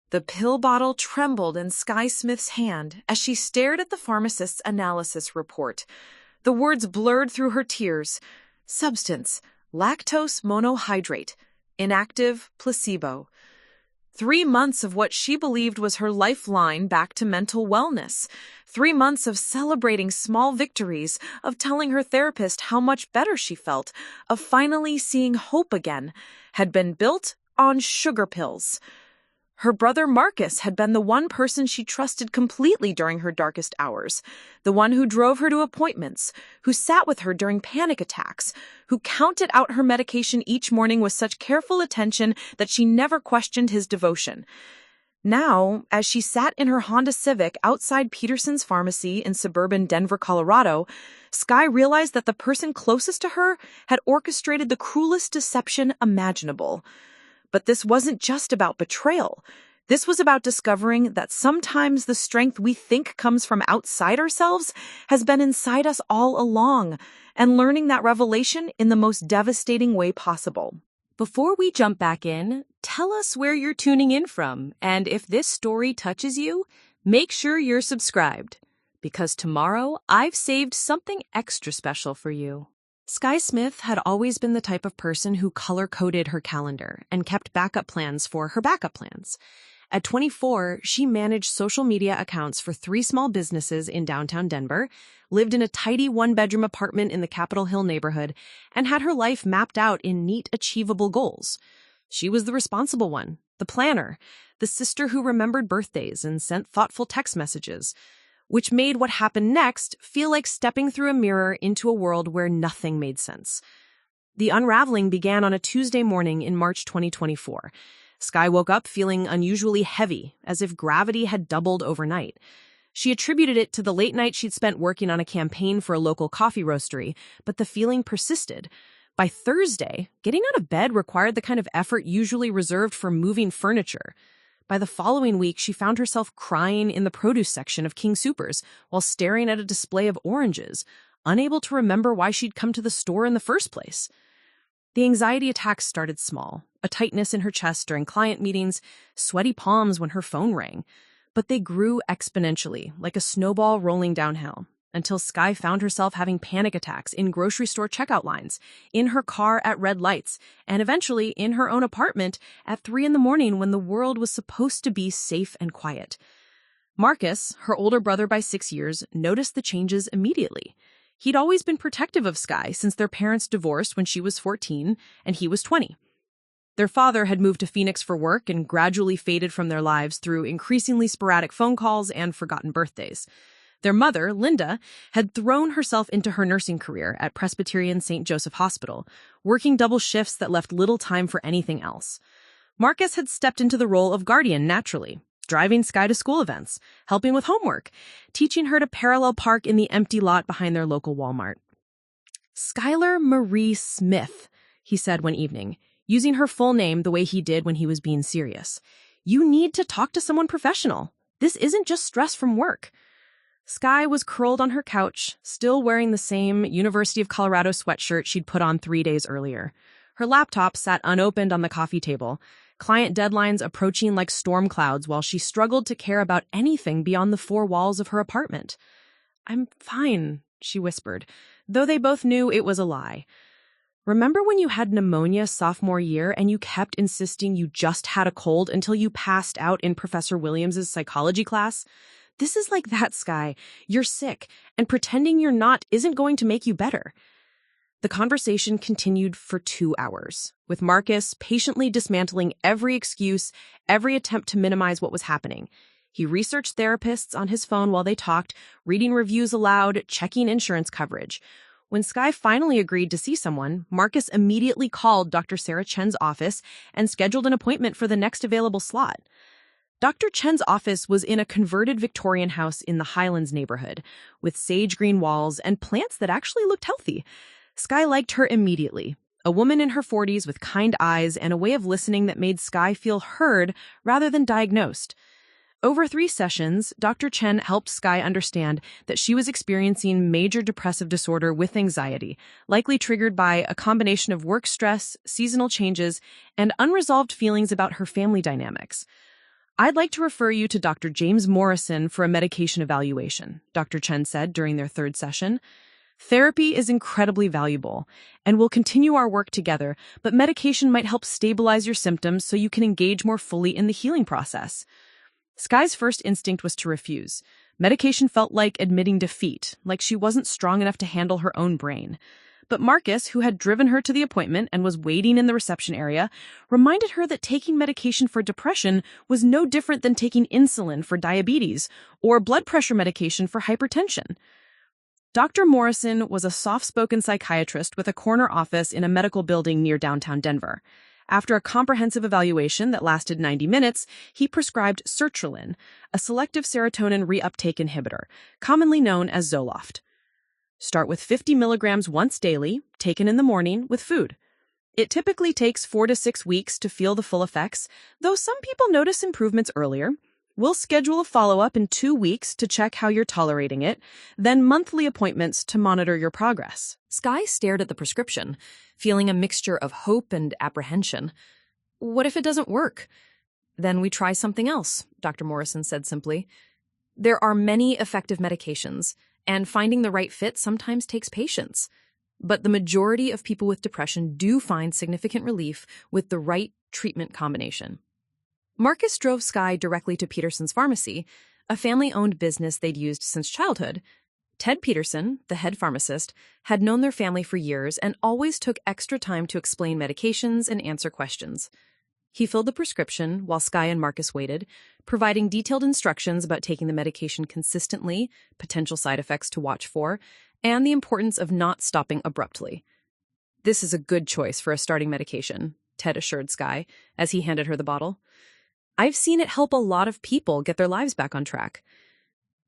The pill bottle trembled in Sky Smith's hand as she stared at the pharmacist's analysis report. The words blurred through her tears. Substance, lactose monohydrate, inactive, placebo. 3 months of what she believed was her lifeline back to mental wellness. 3 months of celebrating small victories, of telling her therapist how much better she felt, of finally seeing hope again, had been built on sugar pills. Her brother Marcus had been the one person she trusted completely during her darkest hours, the one who drove her to appointments, who sat with her during panic attacks, who counted out her medication each morning with such careful attention that she never questioned his devotion. Now, as she sat in her Honda Civic outside Peterson's pharmacy in suburban Denver, Colorado, Sky realized that the person closest to her had orchestrated the cruelest deception imaginable. But this wasn't just about betrayal. This was about discovering that sometimes the strength we think comes from outside ourselves has been inside us all along, and learning that revelation in the most devastating way possible. Before we jump back in, tell us where you're tuning in from, and if this story touches you, make sure you're subscribed, because tomorrow I've saved something extra special for you. Sky Smith had always been the type of person who color-coded her calendar and kept backup plans for her backup plans. At 24, she managed social media accounts for 3 small businesses in downtown Denver, lived in a tidy 1-bedroom apartment in the Capitol Hill neighborhood, and had her life mapped out in neat, achievable goals. She was the responsible one, the planner, the sister who remembered birthdays and sent thoughtful text messages, which made what happened next feel like stepping through a mirror into a world where nothing made sense. The unraveling began on a Tuesday morning in March 2024. Sky woke up feeling unusually heavy, as if gravity had doubled overnight. She attributed it to the late night she'd spent working on a campaign for a local coffee roastery, but the feeling persisted. By Thursday, getting out of bed required the kind of effort usually reserved for moving furniture. By the following week, she found herself crying in the produce section of King Soopers while staring at a display of oranges, unable to remember why she'd come to the store in the first place. The anxiety attacks started small, a tightness in her chest during client meetings, sweaty palms when her phone rang, but they grew exponentially, like a snowball rolling downhill, until Sky found herself having panic attacks in grocery store checkout lines, in her car at red lights, and eventually in her own apartment at 3 a.m. when the world was supposed to be safe and quiet. Marcus, her older brother by 6 years, noticed the changes immediately. He'd always been protective of Sky since their parents divorced when she was 14 and he was 20. Their father had moved to Phoenix for work and gradually faded from their lives through increasingly sporadic phone calls and forgotten birthdays. Their mother, Linda, had thrown herself into her nursing career at Presbyterian St. Joseph Hospital, working double shifts that left little time for anything else. Marcus had stepped into the role of guardian naturally, driving Sky to school events, helping with homework, teaching her to parallel park in the empty lot behind their local Walmart. "Skylar Marie Smith," he said one evening, using her full name the way he did when he was being serious. "You need to talk to someone professional. This isn't just stress from work." Sky was curled on her couch, still wearing the same University of Colorado sweatshirt she'd put on 3 days earlier. Her laptop sat unopened on the coffee table, client deadlines approaching like storm clouds while she struggled to care about anything beyond the 4 walls of her apartment. "I'm fine," she whispered, though they both knew it was a lie. "Remember when you had pneumonia sophomore year and you kept insisting you just had a cold until you passed out in Professor Williams's psychology class? This is like that, Sky. You're sick, and pretending you're not isn't going to make you better." The conversation continued for 2 hours, with Marcus patiently dismantling every excuse, every attempt to minimize what was happening. He researched therapists on his phone while they talked, reading reviews aloud, checking insurance coverage. When Sky finally agreed to see someone, Marcus immediately called Dr. Sarah Chen's office and scheduled an appointment for the next available slot. Dr. Chen's office was in a converted Victorian house in the Highlands neighborhood, with sage green walls and plants that actually looked healthy. Sky liked her immediately, a woman in her 40s with kind eyes and a way of listening that made Sky feel heard rather than diagnosed. Over 3 sessions, Dr. Chen helped Sky understand that she was experiencing major depressive disorder with anxiety, likely triggered by a combination of work stress, seasonal changes, and unresolved feelings about her family dynamics. "I'd like to refer you to Dr. James Morrison for a medication evaluation," Dr. Chen said during their third session. "Therapy is incredibly valuable, and we'll continue our work together, but medication might help stabilize your symptoms so you can engage more fully in the healing process." Sky's first instinct was to refuse. Medication felt like admitting defeat, like she wasn't strong enough to handle her own brain. But Marcus, who had driven her to the appointment and was waiting in the reception area, reminded her that taking medication for depression was no different than taking insulin for diabetes or blood pressure medication for hypertension. Dr. Morrison was a soft-spoken psychiatrist with a corner office in a medical building near downtown Denver. After a comprehensive evaluation that lasted 90 minutes, he prescribed sertraline, a selective serotonin reuptake inhibitor, commonly known as Zoloft. Start with 50 milligrams once daily, taken in the morning with food. It typically takes 4 to 6 weeks to feel the full effects, though some people notice improvements earlier. We'll schedule a follow-up in 2 weeks to check how you're tolerating it, then monthly appointments to monitor your progress. Sky stared at the prescription, feeling a mixture of hope and apprehension. What if it doesn't work? Then we try something else, Dr. Morrison said simply. There are many effective medications, and finding the right fit sometimes takes patience. But the majority of people with depression do find significant relief with the right treatment combination. Marcus drove Sky directly to Peterson's pharmacy, a family-owned business they'd used since childhood. Ted Peterson, the head pharmacist, had known their family for years and always took extra time to explain medications and answer questions. He filled the prescription while Sky and Marcus waited, providing detailed instructions about taking the medication consistently, potential side effects to watch for, and the importance of not stopping abruptly. "This is a good choice for a starting medication," Ted assured Sky as he handed her the bottle. "I've seen it help a lot of people get their lives back on track."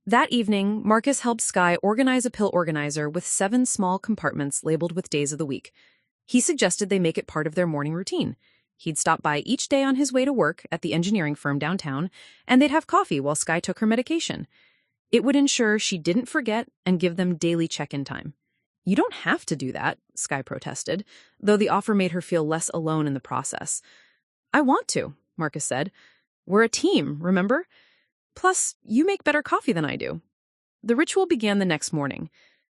That evening, Marcus helped Sky organize a pill organizer with 7 small compartments labeled with days of the week. He suggested they make it part of their morning routine. He'd stop by each day on his way to work at the engineering firm downtown, and they'd have coffee while Sky took her medication. It would ensure she didn't forget and give them daily check-in time. "You don't have to do that," Sky protested, though the offer made her feel less alone in the process. "I want to," Marcus said. "We're a team, remember? Plus, you make better coffee than I do." The ritual began the next morning.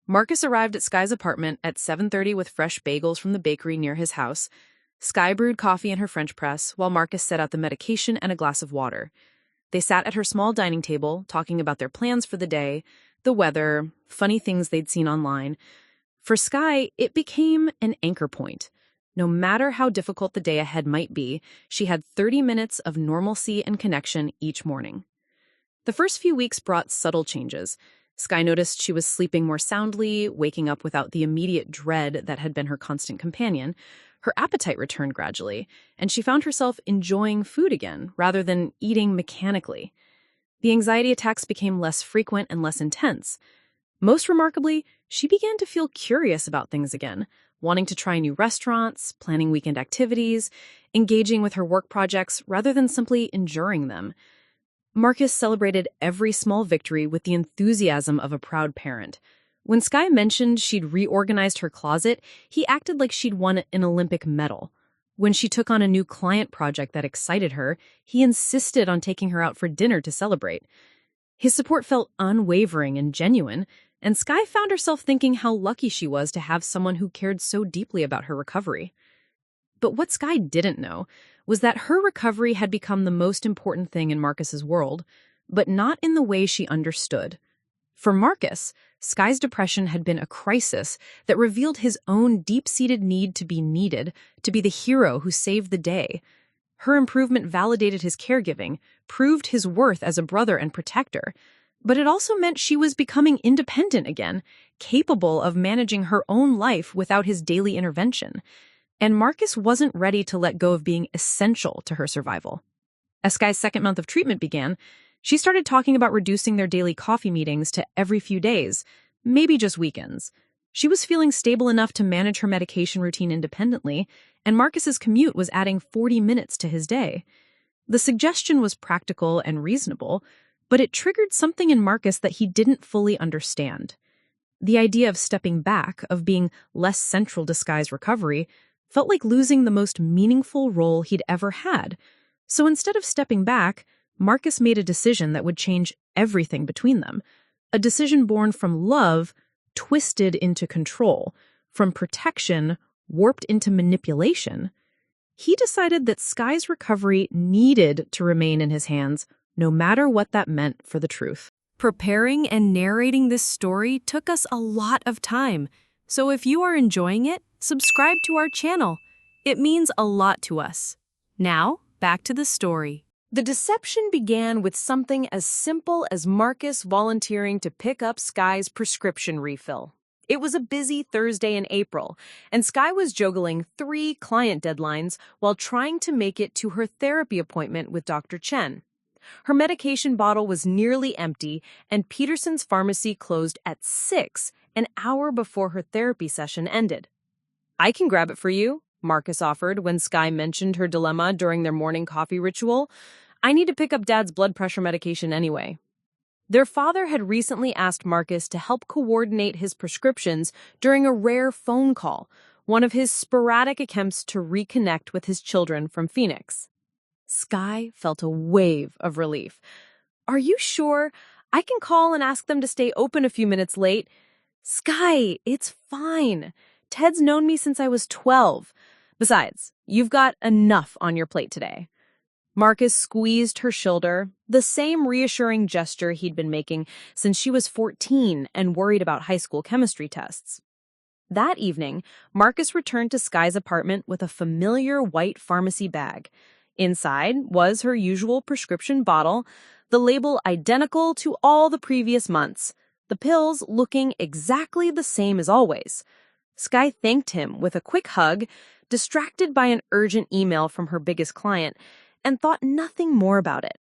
Marcus arrived at Sky's apartment at 7:30 with fresh bagels from the bakery near his house. Sky brewed coffee in her French press, while Marcus set out the medication and a glass of water. They sat at her small dining table, talking about their plans for the day, the weather, funny things they'd seen online. For Sky, it became an anchor point. No matter how difficult the day ahead might be, she had 30 minutes of normalcy and connection each morning. The first few weeks brought subtle changes. Sky noticed she was sleeping more soundly, waking up without the immediate dread that had been her constant companion. Her appetite returned gradually, and she found herself enjoying food again rather than eating mechanically. The anxiety attacks became less frequent and less intense. Most remarkably, she began to feel curious about things again, wanting to try new restaurants, planning weekend activities, engaging with her work projects rather than simply enduring them. Marcus celebrated every small victory with the enthusiasm of a proud parent. When Sky mentioned she'd reorganized her closet, he acted like she'd won an Olympic medal. When she took on a new client project that excited her, he insisted on taking her out for dinner to celebrate. His support felt unwavering and genuine, and Sky found herself thinking how lucky she was to have someone who cared so deeply about her recovery. But what Sky didn't know was that her recovery had become the most important thing in Marcus's world, but not in the way she understood. For Marcus, Sky's depression had been a crisis that revealed his own deep-seated need to be needed, to be the hero who saved the day. Her improvement validated his caregiving, proved his worth as a brother and protector, but it also meant she was becoming independent again, capable of managing her own life without his daily intervention. And Marcus wasn't ready to let go of being essential to her survival. As Sky's second month of treatment began, she started talking about reducing their daily coffee meetings to every few days, maybe just weekends. She was feeling stable enough to manage her medication routine independently, and Marcus's commute was adding 40 minutes to his day. The suggestion was practical and reasonable, but it triggered something in Marcus that he didn't fully understand. The idea of stepping back, of being less central to Sky's recovery, felt like losing the most meaningful role he'd ever had. So instead of stepping back, Marcus made a decision that would change everything between them. A decision born from love, twisted into control, from protection, warped into manipulation. He decided that Sky's recovery needed to remain in his hands, no matter what that meant for the truth. Preparing and narrating this story took us a lot of time, so if you are enjoying it, subscribe to our channel. It means a lot to us. Now, back to the story. The deception began with something as simple as Marcus volunteering to pick up Sky's prescription refill. It was a busy Thursday in April, and Sky was juggling 3 client deadlines while trying to make it to her therapy appointment with Dr. Chen. Her medication bottle was nearly empty, and Peterson's pharmacy closed at 6, an hour before her therapy session ended. "I can grab it for you," Marcus offered when Sky mentioned her dilemma during their morning coffee ritual. "I need to pick up Dad's blood pressure medication anyway." Their father had recently asked Marcus to help coordinate his prescriptions during a rare phone call, one of his sporadic attempts to reconnect with his children from Phoenix. Sky felt a wave of relief. "Are you sure? I can call and ask them to stay open a few minutes late." "Sky, it's fine. Ted's known me since I was 12. Besides, you've got enough on your plate today." Marcus squeezed her shoulder, the same reassuring gesture he'd been making since she was 14 and worried about high school chemistry tests. That evening, Marcus returned to Sky's apartment with a familiar white pharmacy bag. Inside was her usual prescription bottle, the label identical to all the previous months, the pills looking exactly the same as always. Sky thanked him with a quick hug, distracted by an urgent email from her biggest client, and thought nothing more about it.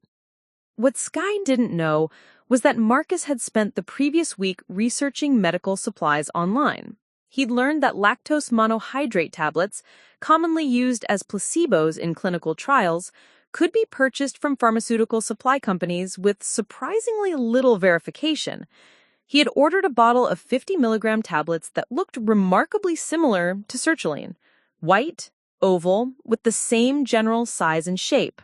What Sky didn't know was that Marcus had spent the previous week researching medical supplies online. He'd learned that lactose monohydrate tablets, commonly used as placebos in clinical trials, could be purchased from pharmaceutical supply companies with surprisingly little verification. He had ordered a bottle of 50-milligram tablets that looked remarkably similar to sertraline, white, oval, with the same general size and shape.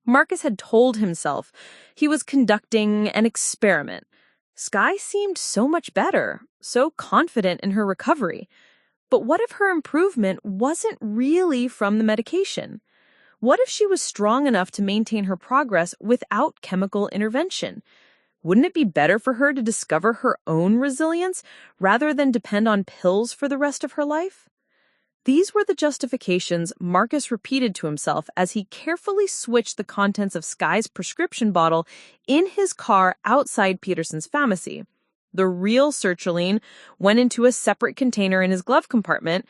Marcus had told himself he was conducting an experiment. Sky seemed so much better, so confident in her recovery. But what if her improvement wasn't really from the medication? What if she was strong enough to maintain her progress without chemical intervention? Wouldn't it be better for her to discover her own resilience rather than depend on pills for the rest of her life? These were the justifications Marcus repeated to himself as he carefully switched the contents of Sky's prescription bottle in his car outside Peterson's pharmacy. The real sertraline went into a separate container in his glove compartment.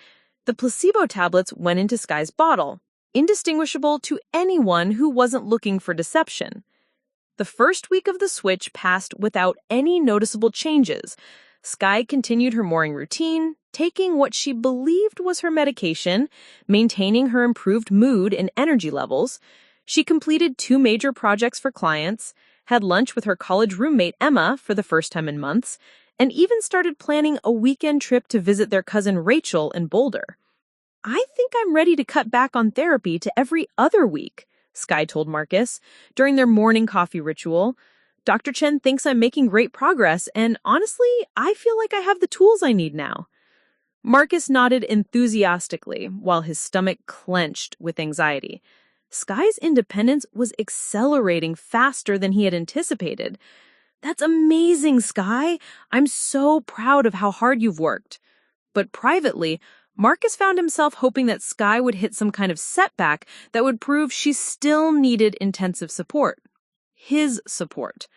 The placebo tablets went into Sky's bottle, indistinguishable to anyone who wasn't looking for deception. The first week of the switch passed without any noticeable changes. Sky continued her morning routine, taking what she believed was her medication, maintaining her improved mood and energy levels. She completed 2 major projects for clients, had lunch with her college roommate Emma for the first time in months, and even started planning a weekend trip to visit their cousin Rachel in Boulder. "I think I'm ready to cut back on therapy to every other week," Sky told Marcus during their morning coffee ritual. "Dr. Chen thinks I'm making great progress, and honestly, I feel like I have the tools I need now." Marcus nodded enthusiastically while his stomach clenched with anxiety. Sky's independence was accelerating faster than he had anticipated. "That's amazing, Sky. I'm so proud of how hard you've worked." But privately, Marcus found himself hoping that Sky would hit some kind of setback that would prove she still needed intensive support. His support.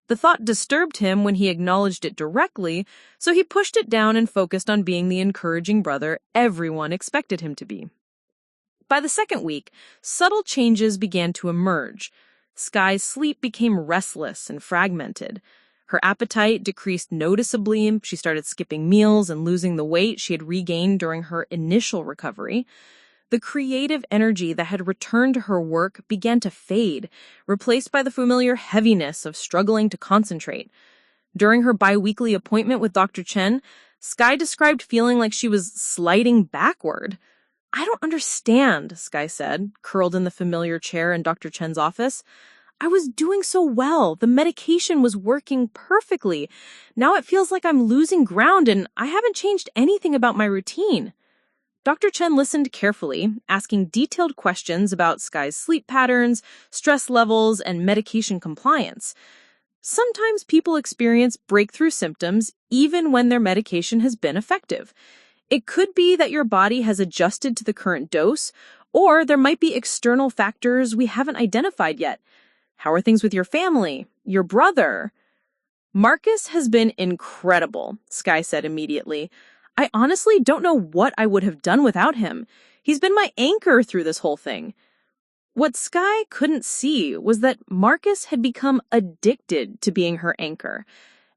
The thought disturbed him when he acknowledged it directly, so he pushed it down and focused on being the encouraging brother everyone expected him to be. By the second week, subtle changes began to emerge. Sky's sleep became restless and fragmented. Her appetite decreased noticeably. She started skipping meals and losing the weight she had regained during her initial recovery. The creative energy that had returned to her work began to fade, replaced by the familiar heaviness of struggling to concentrate. During her biweekly appointment with Dr. Chen, Sky described feeling like she was sliding backward. "I don't understand," Sky said, curled in the familiar chair in Dr. Chen's office. I was doing so well. The medication was working perfectly. Now it feels like I'm losing ground and I haven't changed anything about my routine. Dr. Chen listened carefully, asking detailed questions about Sky's sleep patterns, stress levels, and medication compliance. Sometimes people experience breakthrough symptoms even when their medication has been effective. It could be that your body has adjusted to the current dose, or there might be external factors we haven't identified yet. How are things with your family? Your brother? Marcus has been incredible, Sky said immediately. I honestly don't know what I would have done without him. He's been my anchor through this whole thing. What Sky couldn't see was that Marcus had become addicted to being her anchor.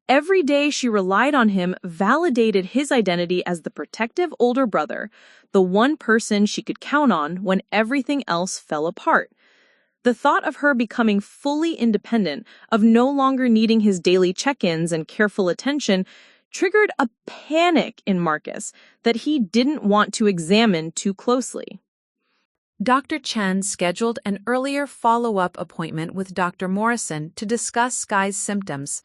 Every day she relied on him validated his identity as the protective older brother, the one person she could count on when everything else fell apart. The thought of her becoming fully independent, of no longer needing his daily check-ins and careful attention, triggered a panic in Marcus that he didn't want to examine too closely. Dr. Chen scheduled an earlier follow-up appointment with Dr. Morrison to discuss Sky's symptoms.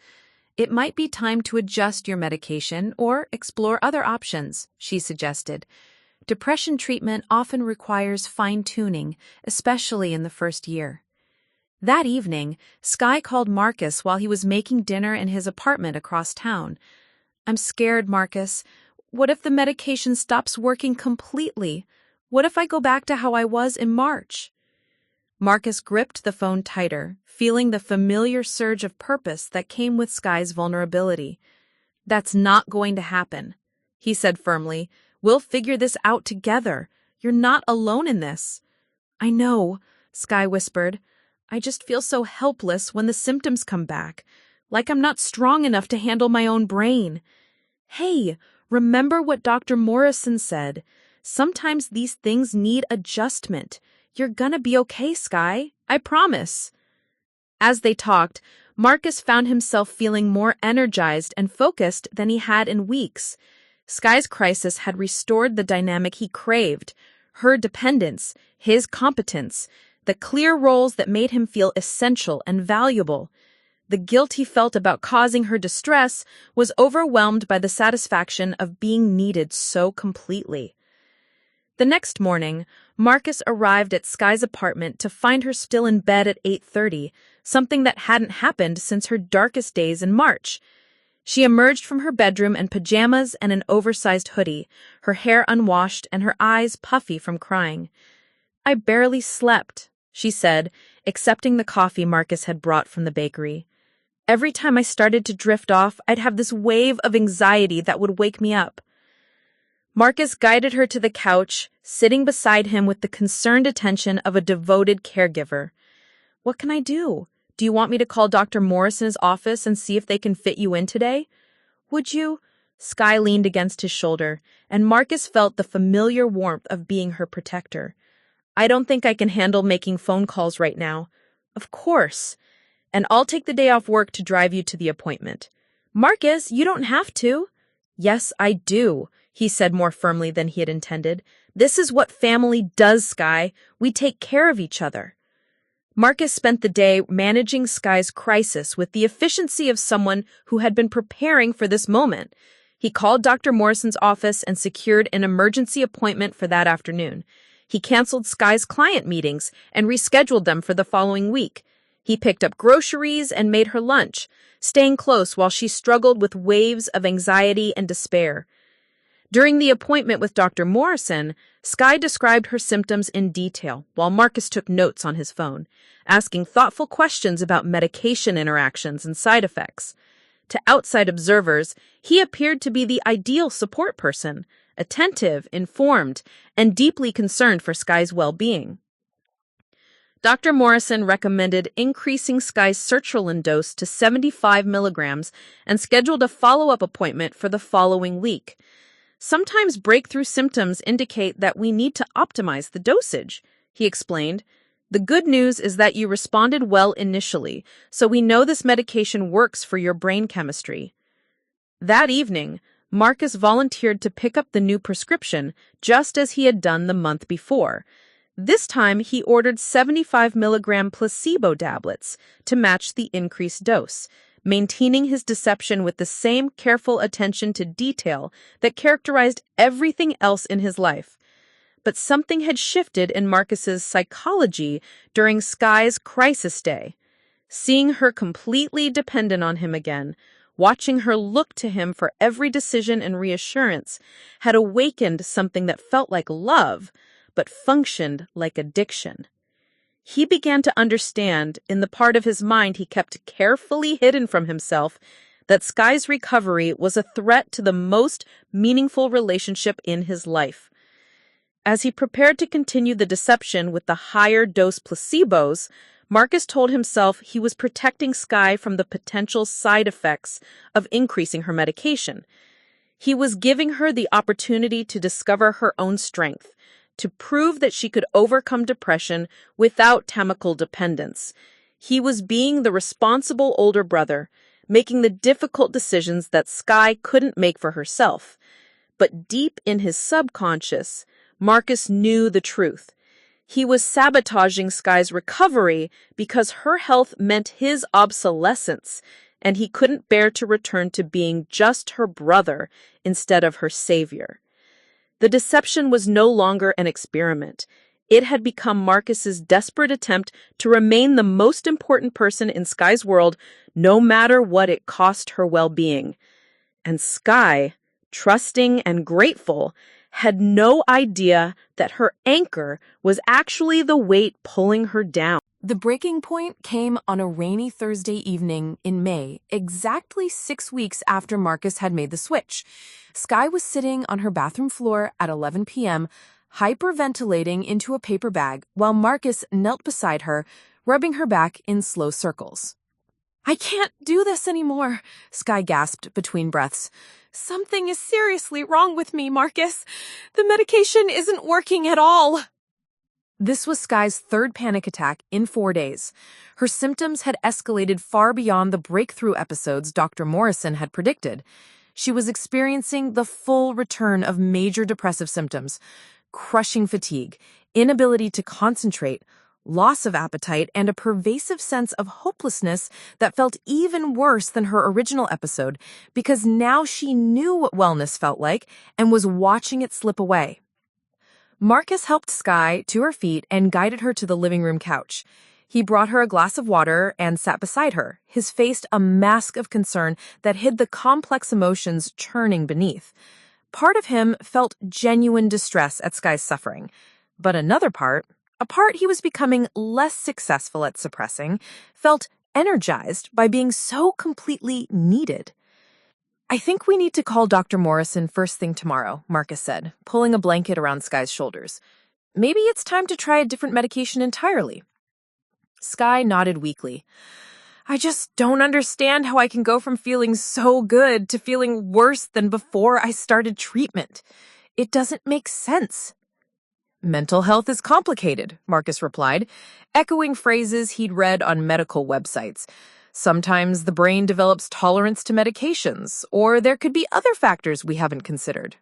It might be time to adjust your medication or explore other options, she suggested. Depression treatment often requires fine-tuning, especially in the first year. That evening, Sky called Marcus while he was making dinner in his apartment across town. I'm scared, Marcus. What if the medication stops working completely? What if I go back to how I was in March? Marcus gripped the phone tighter, feeling the familiar surge of purpose that came with Sky's vulnerability. That's not going to happen, he said firmly. We'll figure this out together. You're not alone in this. I know, Sky whispered. I just feel so helpless when the symptoms come back, like I'm not strong enough to handle my own brain. Hey, remember what Dr. Morrison said. Sometimes these things need adjustment. You're gonna be okay, Sky. I promise. As they talked, Marcus found himself feeling more energized and focused than he had in weeks. Sky's crisis had restored the dynamic he craved, her dependence, his competence, the clear roles that made him feel essential and valuable. The guilt he felt about causing her distress was overwhelmed by the satisfaction of being needed so completely. The next morning, Marcus arrived at Sky's apartment to find her still in bed at 8:30, something that hadn't happened since her darkest days in March. She emerged from her bedroom in pajamas and an oversized hoodie, her hair unwashed and her eyes puffy from crying. I barely slept, she said, accepting the coffee Marcus had brought from the bakery. Every time I started to drift off, I'd have this wave of anxiety that would wake me up. Marcus guided her to the couch, sitting beside him with the concerned attention of a devoted caregiver. What can I do? Do you want me to call Dr. Morrison's office and see if they can fit you in today? Would you? Sky leaned against his shoulder, and Marcus felt the familiar warmth of being her protector. I don't think I can handle making phone calls right now. Of course. And I'll take the day off work to drive you to the appointment. Marcus, you don't have to. Yes, I do, he said more firmly than he had intended. This is what family does, Sky. We take care of each other. Marcus spent the day managing Sky's crisis with the efficiency of someone who had been preparing for this moment. He called Dr. Morrison's office and secured an emergency appointment for that afternoon. He canceled Sky's client meetings and rescheduled them for the following week. He picked up groceries and made her lunch, staying close while she struggled with waves of anxiety and despair. During the appointment with Dr. Morrison, Sky described her symptoms in detail while Marcus took notes on his phone, asking thoughtful questions about medication interactions and side effects. To outside observers, he appeared to be the ideal support person, attentive, informed, and deeply concerned for Sky's well-being. Dr. Morrison recommended increasing Sky's sertraline dose to 75 milligrams and scheduled a follow-up appointment for the following week. Sometimes breakthrough symptoms indicate that we need to optimize the dosage, he explained. The good news is that you responded well initially, so we know this medication works for your brain chemistry. That evening, Marcus volunteered to pick up the new prescription just as he had done the month before. This time, he ordered 75 milligram placebo tablets to match the increased dose, maintaining his deception with the same careful attention to detail that characterized everything else in his life. But something had shifted in Marcus's psychology during Sky's crisis day. Seeing her completely dependent on him again, watching her look to him for every decision and reassurance, had awakened something that felt like love, but functioned like addiction. He began to understand, in the part of his mind he kept carefully hidden from himself, that Sky's recovery was a threat to the most meaningful relationship in his life. As he prepared to continue the deception with the higher dose placebos, Marcus told himself he was protecting Sky from the potential side effects of increasing her medication. He was giving her the opportunity to discover her own strength, to prove that she could overcome depression without chemical dependence. He was being the responsible older brother, making the difficult decisions that Sky couldn't make for herself. But deep in his subconscious, Marcus knew the truth. He was sabotaging Sky's recovery because her health meant his obsolescence, and he couldn't bear to return to being just her brother instead of her savior. The deception was no longer an experiment. It had become Marcus's desperate attempt to remain the most important person in Sky's world, no matter what it cost her well-being. And Sky, trusting and grateful, had no idea that her anchor was actually the weight pulling her down. The breaking point came on a rainy Thursday evening in May, exactly 6 weeks after Marcus had made the switch. Sky was sitting on her bathroom floor at 11 p.m., hyperventilating into a paper bag, while Marcus knelt beside her, rubbing her back in slow circles. "I can't do this anymore," Sky gasped between breaths. "Something is seriously wrong with me, Marcus. The medication isn't working at all." This was Sky's third panic attack in 4 days. Her symptoms had escalated far beyond the breakthrough episodes Dr. Morrison had predicted. She was experiencing the full return of major depressive symptoms: crushing fatigue, inability to concentrate, loss of appetite, and a pervasive sense of hopelessness that felt even worse than her original episode, because now she knew what wellness felt like and was watching it slip away. Marcus helped Sky to her feet and guided her to the living room couch. He brought her a glass of water and sat beside her, his face a mask of concern that hid the complex emotions churning beneath. Part of him felt genuine distress at Sky's suffering, but another part, a part he was becoming less successful at suppressing, felt energized by being so completely needed. "I think we need to call Dr. Morrison first thing tomorrow," Marcus said, pulling a blanket around Sky's shoulders. "Maybe it's time to try a different medication entirely." Sky nodded weakly. "I just don't understand how I can go from feeling so good to feeling worse than before I started treatment. It doesn't make sense." "Mental health is complicated," Marcus replied, echoing phrases he'd read on medical websites. "Sometimes the brain develops tolerance to medications, or there could be other factors we haven't considered."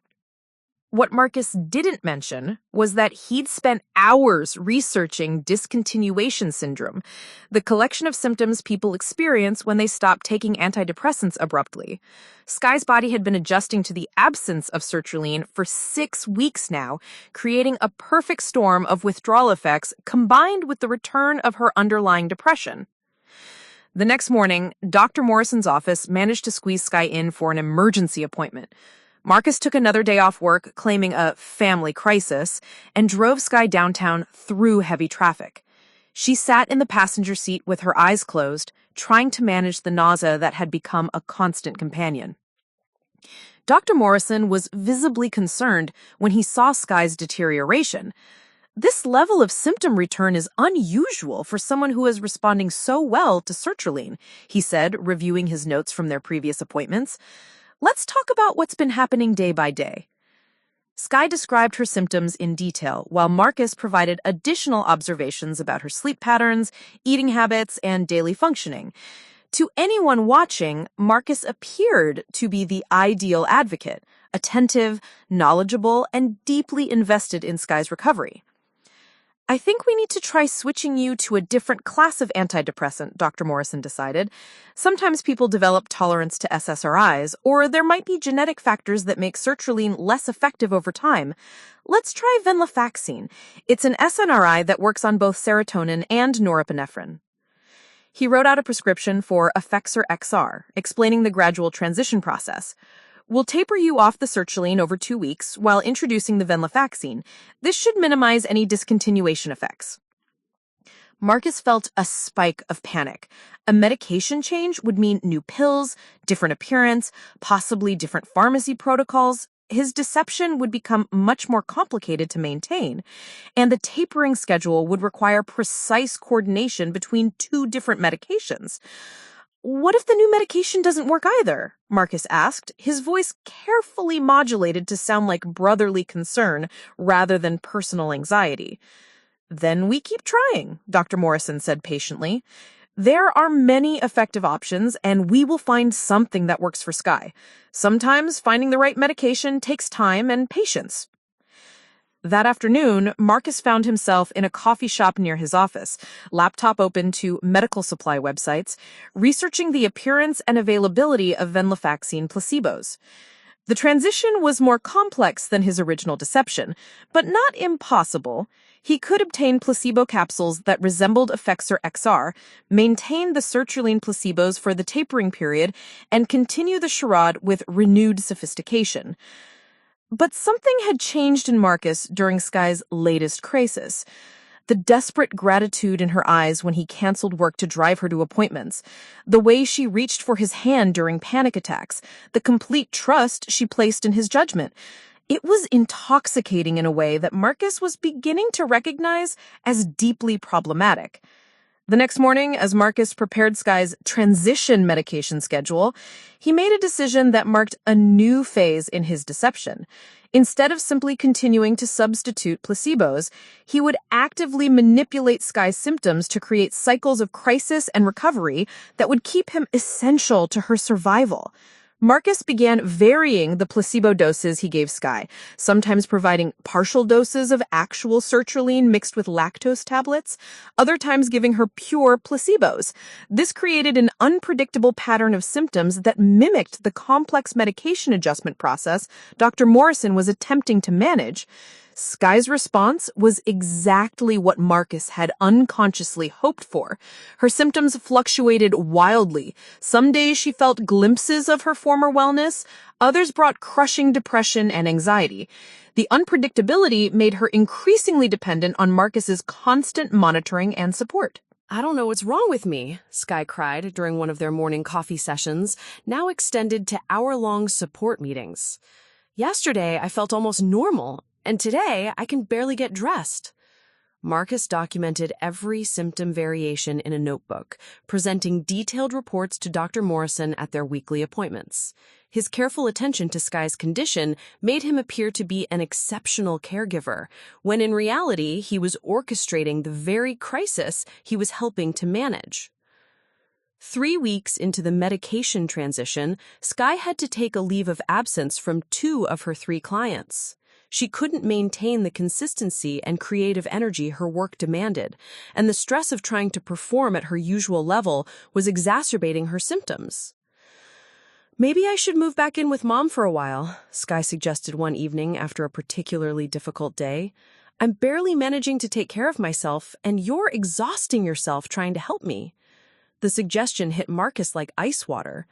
What Marcus didn't mention was that he'd spent hours researching discontinuation syndrome, the collection of symptoms people experience when they stop taking antidepressants abruptly. Sky's body had been adjusting to the absence of sertraline for 6 weeks now, creating a perfect storm of withdrawal effects combined with the return of her underlying depression. The next morning, Dr. Morrison's office managed to squeeze Sky in for an emergency appointment. Marcus took another day off work, claiming a family crisis, and drove Sky downtown through heavy traffic. She sat in the passenger seat with her eyes closed, trying to manage the nausea that had become a constant companion. Dr. Morrison was visibly concerned when he saw Sky's deterioration. "This level of symptom return is unusual for someone who is responding so well to sertraline," he said, reviewing his notes from their previous appointments. "Let's talk about what's been happening day by day." Sky described her symptoms in detail, while Marcus provided additional observations about her sleep patterns, eating habits, and daily functioning. To anyone watching, Marcus appeared to be the ideal advocate, attentive, knowledgeable, and deeply invested in Sky's recovery. I think we need to try switching you to a different class of antidepressant, Dr. Morrison decided. Sometimes people develop tolerance to SSRIs, or there might be genetic factors that make sertraline less effective over time. Let's try venlafaxine. It's an SNRI that works on both serotonin and norepinephrine. He wrote out a prescription for Effexor XR, explaining the gradual transition process. We'll taper you off the sertraline over 2 weeks while introducing the venlafaxine. This should minimize any discontinuation effects. Marcus felt a spike of panic. A medication change would mean new pills, different appearance, possibly different pharmacy protocols. His deception would become much more complicated to maintain, and the tapering schedule would require precise coordination between 2 different medications. What if the new medication doesn't work either? Marcus asked, his voice carefully modulated to sound like brotherly concern rather than personal anxiety. Then we keep trying, Dr. Morrison said patiently. There are many effective options, and we will find something that works for Skye. Sometimes finding the right medication takes time and patience. That afternoon, Marcus found himself in a coffee shop near his office, laptop open to medical supply websites, researching the appearance and availability of venlafaxine placebos. The transition was more complex than his original deception, but not impossible. He could obtain placebo capsules that resembled Effexor XR, maintain the sertraline placebos for the tapering period, and continue the charade with renewed sophistication. But something had changed in Marcus during Skye's latest crisis. The desperate gratitude in her eyes when he canceled work to drive her to appointments, the way she reached for his hand during panic attacks, the complete trust she placed in his judgment. It was intoxicating in a way that Marcus was beginning to recognize as deeply problematic. The next morning, as Marcus prepared Skye's transition medication schedule, he made a decision that marked a new phase in his deception. Instead of simply continuing to substitute placebos, he would actively manipulate Skye's symptoms to create cycles of crisis and recovery that would keep him essential to her survival. Marcus began varying the placebo doses he gave Skye, sometimes providing partial doses of actual sertraline mixed with lactose tablets, other times giving her pure placebos. This created an unpredictable pattern of symptoms that mimicked the complex medication adjustment process Dr. Morrison was attempting to manage. Skye's response was exactly what Marcus had unconsciously hoped for. Her symptoms fluctuated wildly. Some days she felt glimpses of her former wellness, others brought crushing depression and anxiety. The unpredictability made her increasingly dependent on Marcus's constant monitoring and support. I don't know what's wrong with me, Skye cried during one of their morning coffee sessions, now extended to hour-long support meetings. Yesterday, I felt almost normal, and today I can barely get dressed. Marcus documented every symptom variation in a notebook, presenting detailed reports to Dr. Morrison at their weekly appointments. His careful attention to Skye's condition made him appear to be an exceptional caregiver, when in reality he was orchestrating the very crisis he was helping to manage. 3 weeks into the medication transition, Skye had to take a leave of absence from 2 of her 3 clients. She couldn't maintain the consistency and creative energy her work demanded, and the stress of trying to perform at her usual level was exacerbating her symptoms. Maybe I should move back in with Mom for a while, Skye suggested one evening after a particularly difficult day. I'm barely managing to take care of myself, and you're exhausting yourself trying to help me. The suggestion hit Marcus like ice water.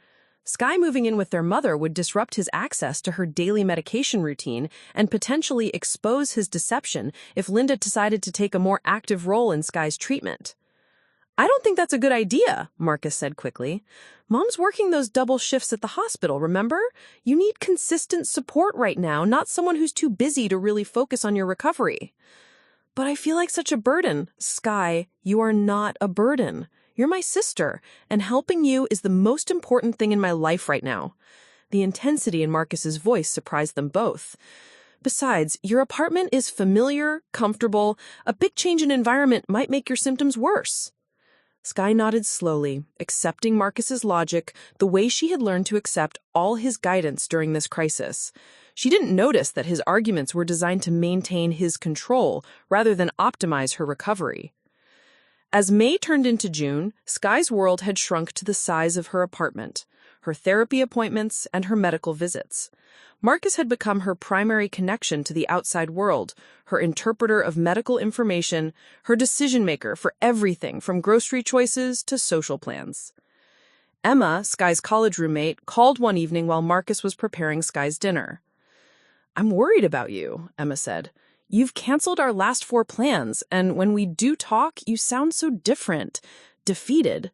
Skye moving in with their mother would disrupt his access to her daily medication routine and potentially expose his deception if Linda decided to take a more active role in Skye's treatment. I don't think that's a good idea, Marcus said quickly. Mom's working those double shifts at the hospital, remember? You need consistent support right now, not someone who's too busy to really focus on your recovery. But I feel like such a burden. Skye, you are not a burden. You're my sister, and helping you is the most important thing in my life right now. The intensity in Marcus's voice surprised them both. Besides, your apartment is familiar, comfortable. A big change in environment might make your symptoms worse. Skye nodded slowly, accepting Marcus's logic the way she had learned to accept all his guidance during this crisis. She didn't notice that his arguments were designed to maintain his control rather than optimize her recovery. As May turned into June, Sky's world had shrunk to the size of her apartment, her therapy appointments, and her medical visits. Marcus had become her primary connection to the outside world, her interpreter of medical information, her decision-maker for everything from grocery choices to social plans. Emma, Sky's college roommate, called one evening while Marcus was preparing Sky's dinner. "I'm worried about you," Emma said. "You've canceled our last 4 plans, and when we do talk, you sound so different, defeated."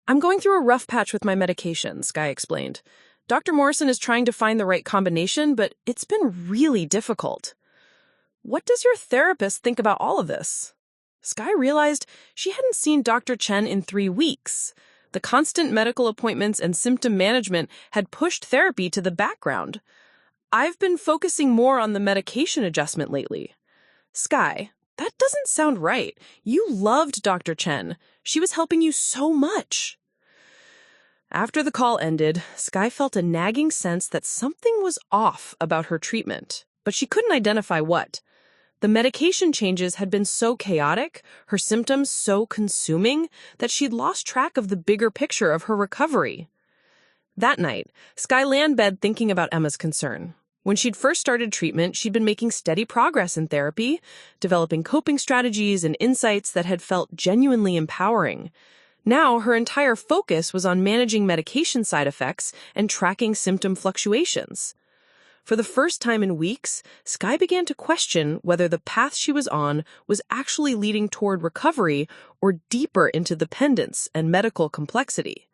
"I'm going through a rough patch with my medication," Sky explained. "Dr. Morrison is trying to find the right combination, but it's been really difficult." "What does your therapist think about all of this?" Sky realized she hadn't seen Dr. Chen in 3 weeks. The constant medical appointments and symptom management had pushed therapy to the background. "I've been focusing more on the medication adjustment lately." "Sky, that doesn't sound right. You loved Dr. Chen. She was helping you so much." After the call ended, Sky felt a nagging sense that something was off about her treatment, but she couldn't identify what. The medication changes had been so chaotic, her symptoms so consuming, that she'd lost track of the bigger picture of her recovery. That night, Sky lay in bed thinking about Emma's concern. When she'd first started treatment, she'd been making steady progress in therapy, developing coping strategies and insights that had felt genuinely empowering. Now, her entire focus was on managing medication side effects and tracking symptom fluctuations. For the first time in weeks, Sky began to question whether the path she was on was actually leading toward recovery or deeper into dependence and medical complexity.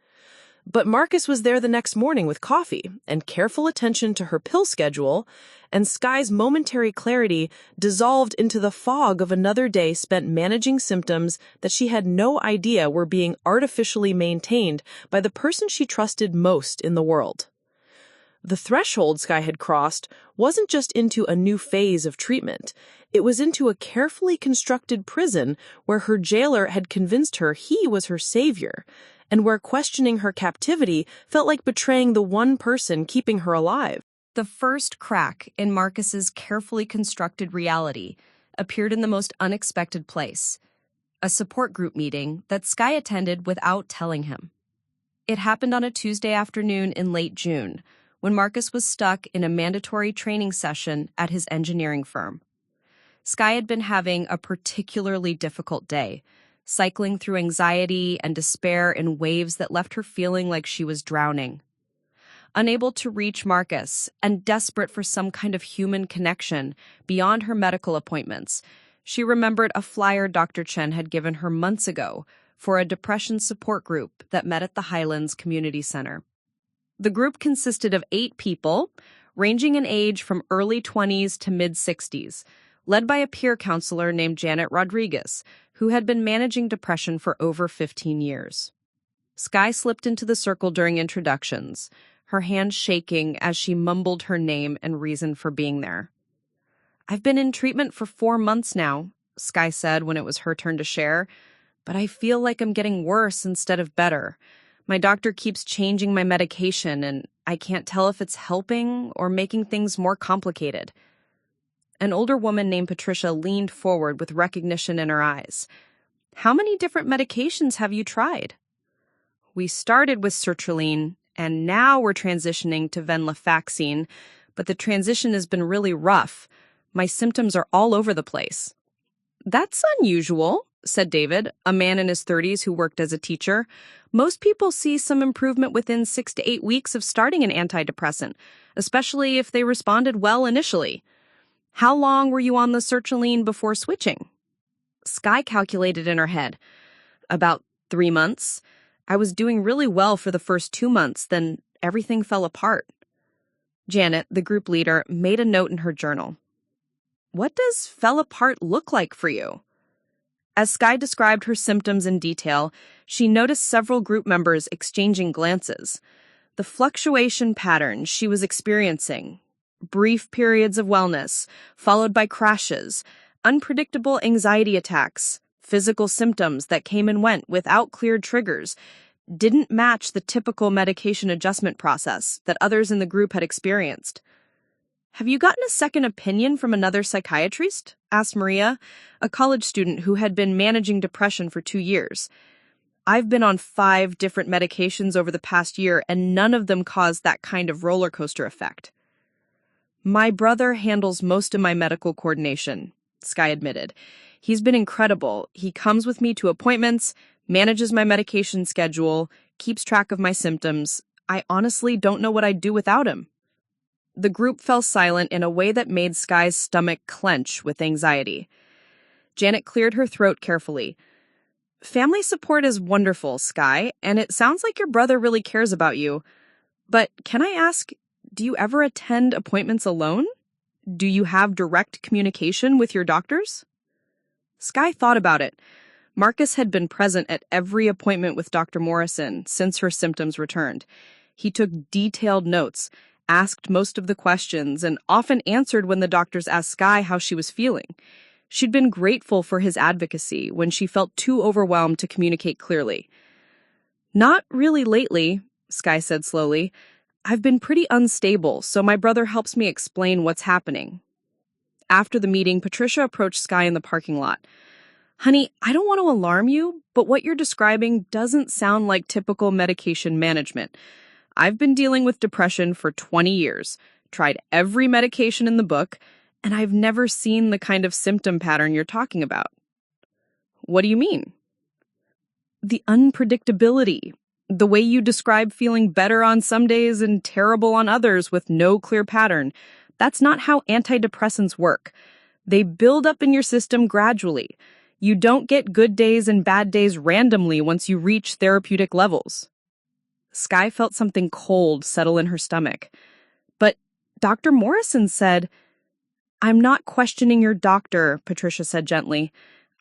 But Marcus was there the next morning with coffee and careful attention to her pill schedule, and Sky's momentary clarity dissolved into the fog of another day spent managing symptoms that she had no idea were being artificially maintained by the person she trusted most in the world. The threshold Sky had crossed wasn't just into a new phase of treatment. It was into a carefully constructed prison where her jailer had convinced her he was her savior, and where questioning her captivity felt like betraying the one person keeping her alive. The first crack in Marcus's carefully constructed reality appeared in the most unexpected place, a support group meeting that Sky attended without telling him. It happened on a Tuesday afternoon in late June, when Marcus was stuck in a mandatory training session at his engineering firm. Sky had been having a particularly difficult day, cycling through anxiety and despair in waves that left her feeling like she was drowning. Unable to reach Marcus and desperate for some kind of human connection beyond her medical appointments, she remembered a flyer Dr. Chen had given her months ago for a depression support group that met at the Highlands Community Center. The group consisted of 8 people, ranging in age from early 20s to mid-60s, led by a peer counselor named Janet Rodriguez, who had been managing depression for over 15 years. Sky slipped into the circle during introductions, her hand shaking as she mumbled her name and reason for being there. "I've been in treatment for 4 months now," Sky said when it was her turn to share, "but I feel like I'm getting worse instead of better. My doctor keeps changing my medication, and I can't tell if it's helping or making things more complicated." An older woman named Patricia leaned forward with recognition in her eyes. "How many different medications have you tried?" "We started with sertraline, and now we're transitioning to venlafaxine, but the transition has been really rough. My symptoms are all over the place." "That's unusual," said David, a man in his 30s who worked as a teacher. "Most people see some improvement within 6 to 8 weeks of starting an antidepressant, especially if they responded well initially. How long were you on the sertraline before switching?" Sky calculated in her head. "About 3 months. I was doing really well for the first 2 months, then everything fell apart." Janet, the group leader, made a note in her journal. "What does fell apart look like for you?" As Sky described her symptoms in detail, she noticed several group members exchanging glances. The fluctuation patterns she was experiencing, brief periods of wellness, followed by crashes, unpredictable anxiety attacks, physical symptoms that came and went without clear triggers, didn't match the typical medication adjustment process that others in the group had experienced. Have you gotten a second opinion from another psychiatrist? Asked Maria, a college student who had been managing depression for 2 years. I've been on 5 different medications over the past year, and none of them caused that kind of roller coaster effect. My brother handles most of my medical coordination, Sky admitted. He's been incredible. He comes with me to appointments, manages my medication schedule, keeps track of my symptoms. I honestly don't know what I'd do without him. The group fell silent in a way that made Sky's stomach clench with anxiety. Janet cleared her throat carefully. Family support is wonderful, Sky, and it sounds like your brother really cares about you. But can I ask, do you ever attend appointments alone? Do you have direct communication with your doctors? Sky thought about it. Marcus had been present at every appointment with Dr. Morrison since her symptoms returned. He took detailed notes, asked most of the questions, and often answered when the doctors asked Sky how she was feeling. She'd been grateful for his advocacy when she felt too overwhelmed to communicate clearly. Not really lately, Sky said slowly. I've been pretty unstable, so my brother helps me explain what's happening. After the meeting, Patricia approached Sky in the parking lot. Honey, I don't want to alarm you, but what you're describing doesn't sound like typical medication management. I've been dealing with depression for 20 years, tried every medication in the book, and I've never seen the kind of symptom pattern you're talking about. What do you mean? The unpredictability. The way you describe feeling better on some days and terrible on others with no clear pattern. That's not how antidepressants work. They build up in your system gradually. You don't get good days and bad days randomly once you reach therapeutic levels. Sky felt something cold settle in her stomach. But Dr. Morrison said, I'm not questioning your doctor, Patricia said gently.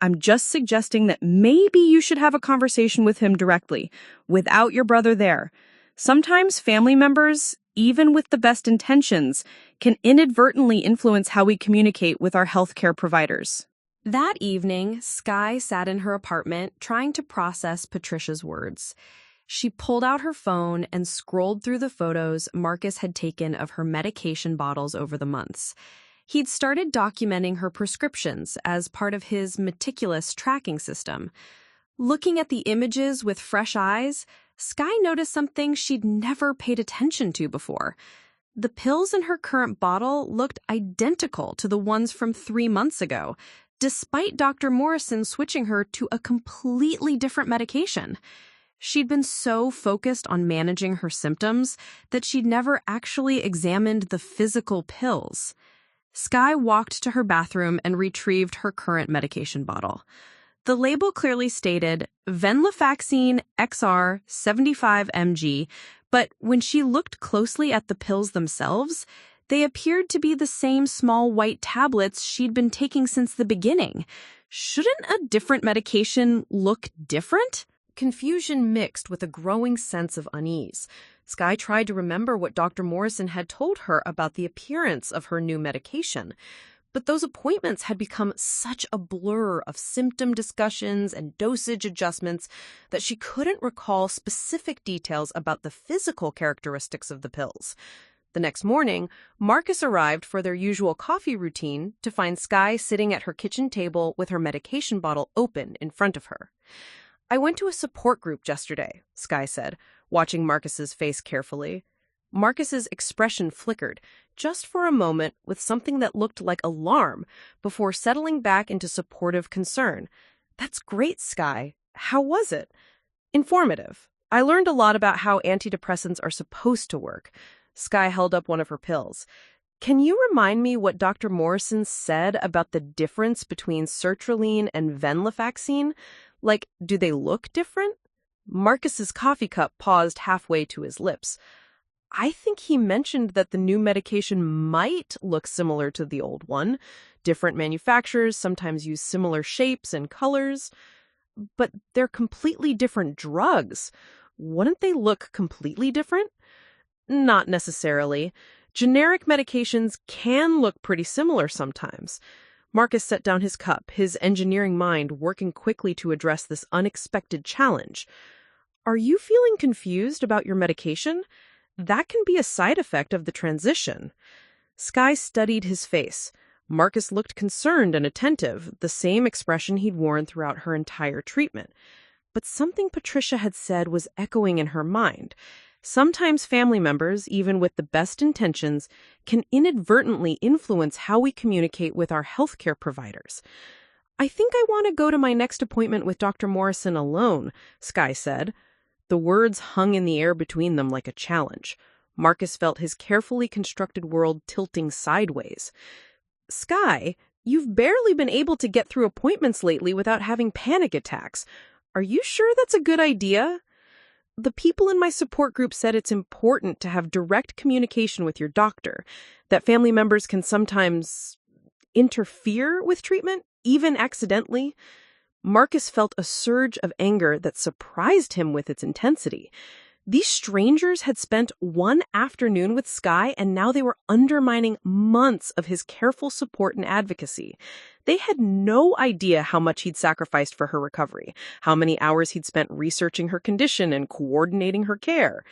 I'm just suggesting that maybe you should have a conversation with him directly, without your brother there. Sometimes family members, even with the best intentions, can inadvertently influence how we communicate with our healthcare providers. That evening, Sky sat in her apartment trying to process Patricia's words. She pulled out her phone and scrolled through the photos Marcus had taken of her medication bottles over the months. He'd started documenting her prescriptions as part of his meticulous tracking system. Looking at the images with fresh eyes, Sky noticed something she'd never paid attention to before. The pills in her current bottle looked identical to the ones from 3 months ago, despite Dr. Morrison switching her to a completely different medication. She'd been so focused on managing her symptoms that she'd never actually examined the physical pills. Sky walked to her bathroom and retrieved her current medication bottle. The label clearly stated venlafaxine XR 75 mg, but when she looked closely at the pills themselves, they appeared to be the same small white tablets she'd been taking since the beginning. Shouldn't a different medication look different? Confusion mixed with a growing sense of unease. Sky tried to remember what Dr. Morrison had told her about the appearance of her new medication, but those appointments had become such a blur of symptom discussions and dosage adjustments that she couldn't recall specific details about the physical characteristics of the pills. The next morning, Marcus arrived for their usual coffee routine to find Sky sitting at her kitchen table with her medication bottle open in front of her. I went to a support group yesterday, Sky said, watching Marcus's face carefully. Marcus's expression flickered, just for a moment with something that looked like alarm, before settling back into supportive concern. That's great, Sky. How was it? Informative. I learned a lot about how antidepressants are supposed to work. Sky held up one of her pills. Can you remind me what Dr. Morrison said about the difference between sertraline and venlafaxine? Like, do they look different? Marcus's coffee cup paused halfway to his lips. I think he mentioned that the new medication might look similar to the old one. Different manufacturers sometimes use similar shapes and colors, but they're completely different drugs. Wouldn't they look completely different? Not necessarily. Generic medications can look pretty similar sometimes. Marcus set down his cup, his engineering mind working quickly to address this unexpected challenge. Are you feeling confused about your medication? That can be a side effect of the transition. Skye studied his face. Marcus looked concerned and attentive, the same expression he'd worn throughout her entire treatment. But something Patricia had said was echoing in her mind. Sometimes family members, even with the best intentions, can inadvertently influence how we communicate with our healthcare providers. "I think I want to go to my next appointment with Dr. Morrison alone," Skye said. The words hung in the air between them like a challenge. Marcus felt his carefully constructed world tilting sideways. "Skye, you've barely been able to get through appointments lately without having panic attacks. Are you sure that's a good idea?" "The people in my support group said it's important to have direct communication with your doctor, that family members can sometimes interfere with treatment, even accidentally." Marcus felt a surge of anger that surprised him with its intensity. These strangers had spent one afternoon with Skye, and now they were undermining months of his careful support and advocacy. They had no idea how much he'd sacrificed for her recovery, how many hours he'd spent researching her condition and coordinating her care.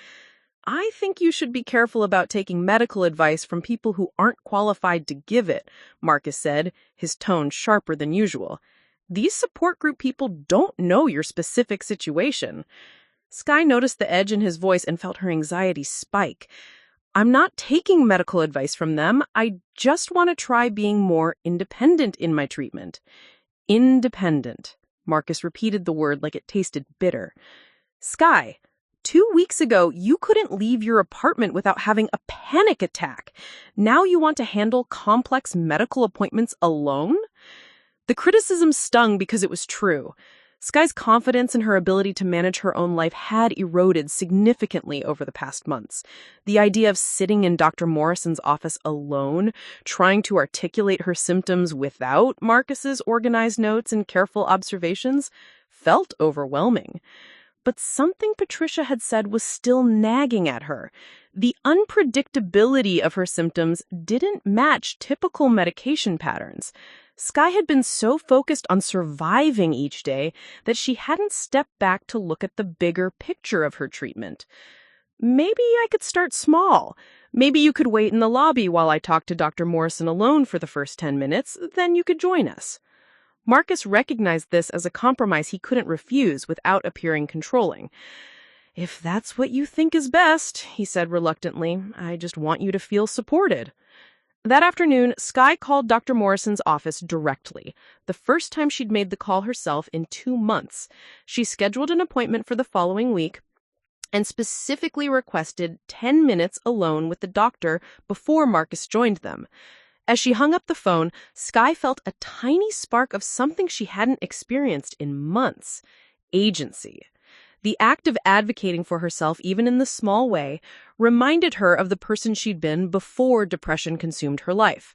"I think you should be careful about taking medical advice from people who aren't qualified to give it," Marcus said, his tone sharper than usual. "These support group people don't know your specific situation." Skye noticed the edge in his voice and felt her anxiety spike. "I'm not taking medical advice from them. I just want to try being more independent in my treatment." "Independent." Marcus repeated the word like it tasted bitter. "Skye, 2 weeks ago, you couldn't leave your apartment without having a panic attack. Now you want to handle complex medical appointments alone?" The criticism stung because it was true. Skye's confidence in her ability to manage her own life had eroded significantly over the past months. The idea of sitting in Dr. Morrison's office alone, trying to articulate her symptoms without Marcus's organized notes and careful observations, felt overwhelming. But something Patricia had said was still nagging at her. The unpredictability of her symptoms didn't match typical medication patterns. Skye had been so focused on surviving each day that she hadn't stepped back to look at the bigger picture of her treatment. "Maybe I could start small. Maybe you could wait in the lobby while I talk to Dr. Morrison alone for the first 10 minutes, then you could join us." Marcus recognized this as a compromise he couldn't refuse without appearing controlling. "If that's what you think is best," he said reluctantly, "I just want you to feel supported." That afternoon, Skye called Dr. Morrison's office directly, the first time she'd made the call herself in 2 months. She scheduled an appointment for the following week and specifically requested 10 minutes alone with the doctor before Marcus joined them. As she hung up the phone, Skye felt a tiny spark of something she hadn't experienced in months: agency. The act of advocating for herself, even in the small way, reminded her of the person she'd been before depression consumed her life.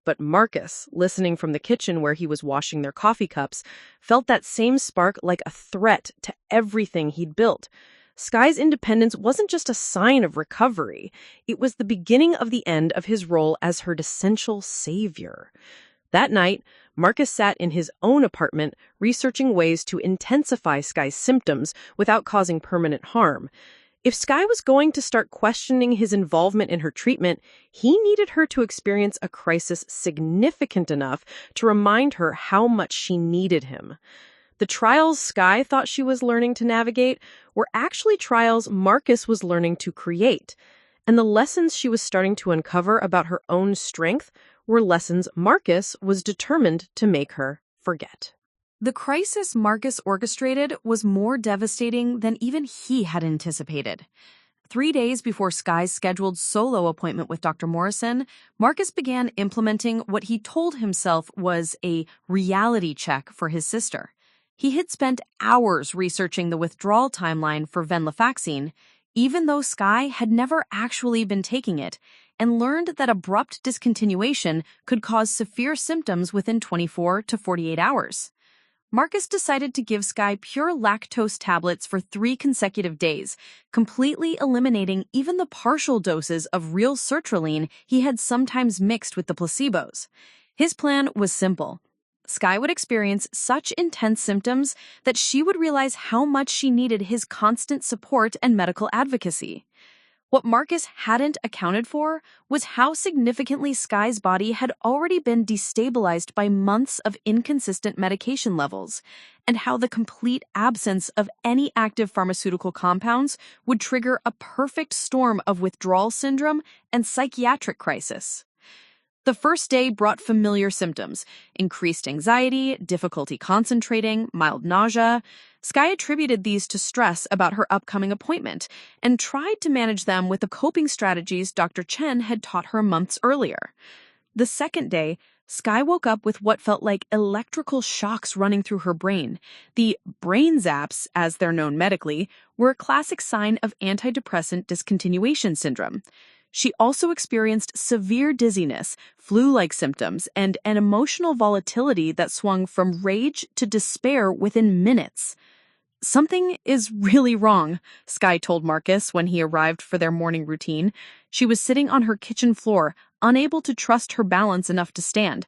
But Marcus, listening from the kitchen where he was washing their coffee cups, felt that same spark like a threat to everything he'd built. Skye's independence wasn't just a sign of recovery. It was the beginning of the end of his role as her essential savior. That night, Marcus sat in his own apartment, researching ways to intensify Skye's symptoms without causing permanent harm. If Skye was going to start questioning his involvement in her treatment, he needed her to experience a crisis significant enough to remind her how much she needed him. The trials Skye thought she was learning to navigate were actually trials Marcus was learning to create. And the lessons she was starting to uncover about her own strength were lessons Marcus was determined to make her forget. The crisis Marcus orchestrated was more devastating than even he had anticipated. 3 days before Skye's scheduled solo appointment with Dr. Morrison, Marcus began implementing what he told himself was a reality check for his sister. He had spent hours researching the withdrawal timeline for venlafaxine, even though Skye had never actually been taking it, and learned that abrupt discontinuation could cause severe symptoms within 24 to 48 hours. Marcus decided to give Skye pure lactose tablets for 3 consecutive days, completely eliminating even the partial doses of real sertraline he had sometimes mixed with the placebos. His plan was simple. Skye would experience such intense symptoms that she would realize how much she needed his constant support and medical advocacy. What Marcus hadn't accounted for was how significantly Sky's body had already been destabilized by months of inconsistent medication levels, and how the complete absence of any active pharmaceutical compounds would trigger a perfect storm of withdrawal syndrome and psychiatric crisis. The first day brought familiar symptoms: increased anxiety, difficulty concentrating, mild nausea. Sky attributed these to stress about her upcoming appointment and tried to manage them with the coping strategies Dr. Chen had taught her months earlier. The second day, Sky woke up with what felt like electrical shocks running through her brain. The brain zaps, as they're known medically, were a classic sign of antidepressant discontinuation syndrome. She also experienced severe dizziness, flu-like symptoms, and an emotional volatility that swung from rage to despair within minutes. "Something is really wrong," Sky told Marcus when he arrived for their morning routine. She was sitting on her kitchen floor, unable to trust her balance enough to stand.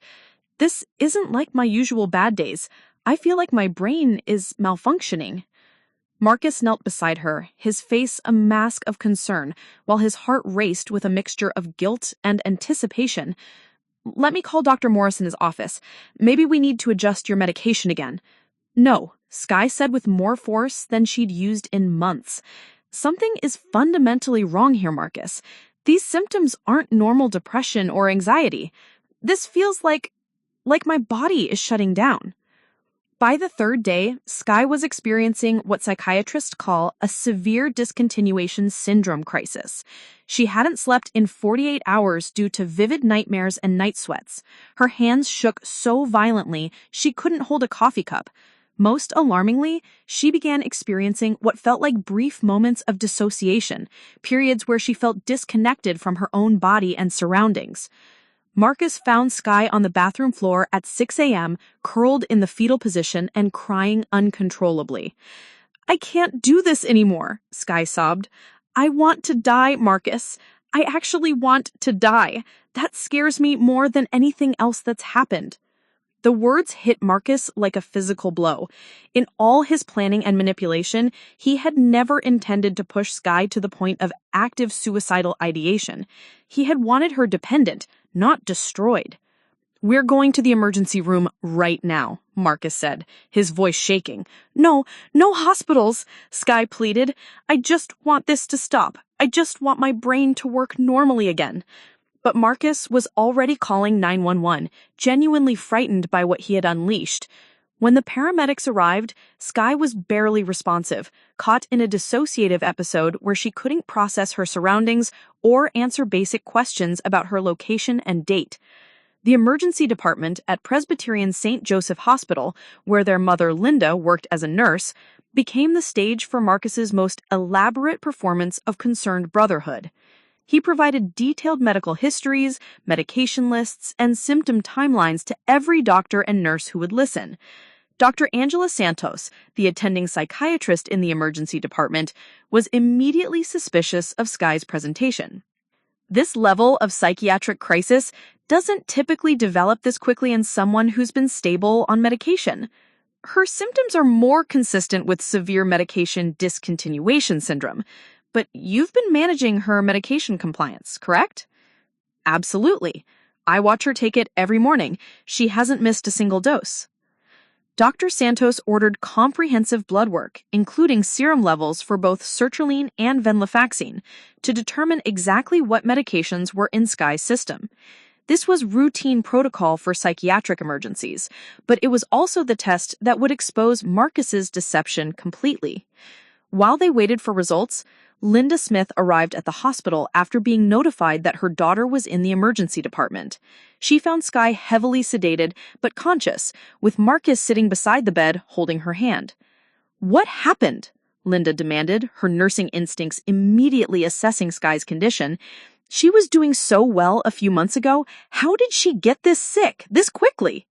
"This isn't like my usual bad days. I feel like my brain is malfunctioning." Marcus knelt beside her, his face a mask of concern, while his heart raced with a mixture of guilt and anticipation. "Let me call Dr. Morrison's office. Maybe we need to adjust your medication again." "No," Sky said with more force than she'd used in months. "Something is fundamentally wrong here, Marcus. These symptoms aren't normal depression or anxiety. This feels like my body is shutting down." By the third day, Sky was experiencing what psychiatrists call a severe discontinuation syndrome crisis. She hadn't slept in 48 hours due to vivid nightmares and night sweats. Her hands shook so violently she couldn't hold a coffee cup. Most alarmingly, she began experiencing what felt like brief moments of dissociation, periods where she felt disconnected from her own body and surroundings. Marcus found Sky on the bathroom floor at 6 a.m., curled in the fetal position and crying uncontrollably. "I can't do this anymore," Sky sobbed. "I want to die, Marcus. I actually want to die. That scares me more than anything else that's happened." The words hit Marcus like a physical blow. In all his planning and manipulation, he had never intended to push Sky to the point of active suicidal ideation. He had wanted her dependent, not destroyed. "We're going to the emergency room right now," Marcus said, his voice shaking. No hospitals," Sky pleaded. "I just want this to stop. I just want my brain to work normally again." But Marcus was already calling 911, genuinely frightened by what he had unleashed. When the paramedics arrived, Sky was barely responsive, caught in a dissociative episode where she couldn't process her surroundings or answer basic questions about her location and date. The emergency department at Presbyterian St. Joseph Hospital, where their mother Linda worked as a nurse, became the stage for Marcus's most elaborate performance of concerned brotherhood. He provided detailed medical histories, medication lists, and symptom timelines to every doctor and nurse who would listen. Dr. Angela Santos, the attending psychiatrist in the emergency department, was immediately suspicious of Sky's presentation. This level of psychiatric crisis doesn't typically develop this quickly in someone who's been stable on medication. Her symptoms are more consistent with severe medication discontinuation syndrome. But you've been managing her medication compliance, correct? Absolutely. I watch her take it every morning. She hasn't missed a single dose. Dr. Santos ordered comprehensive blood work, including serum levels for both sertraline and venlafaxine, to determine exactly what medications were in Sky's system. This was routine protocol for psychiatric emergencies, but it was also the test that would expose Marcus's deception completely. While they waited for results, Linda Smith arrived at the hospital after being notified that her daughter was in the emergency department. She found Sky heavily sedated but conscious, with Marcus sitting beside the bed holding her hand. "What happened?" Linda demanded, her nursing instincts immediately assessing Sky's condition. "She was doing so well a few months ago. How did she get this sick, this quickly?"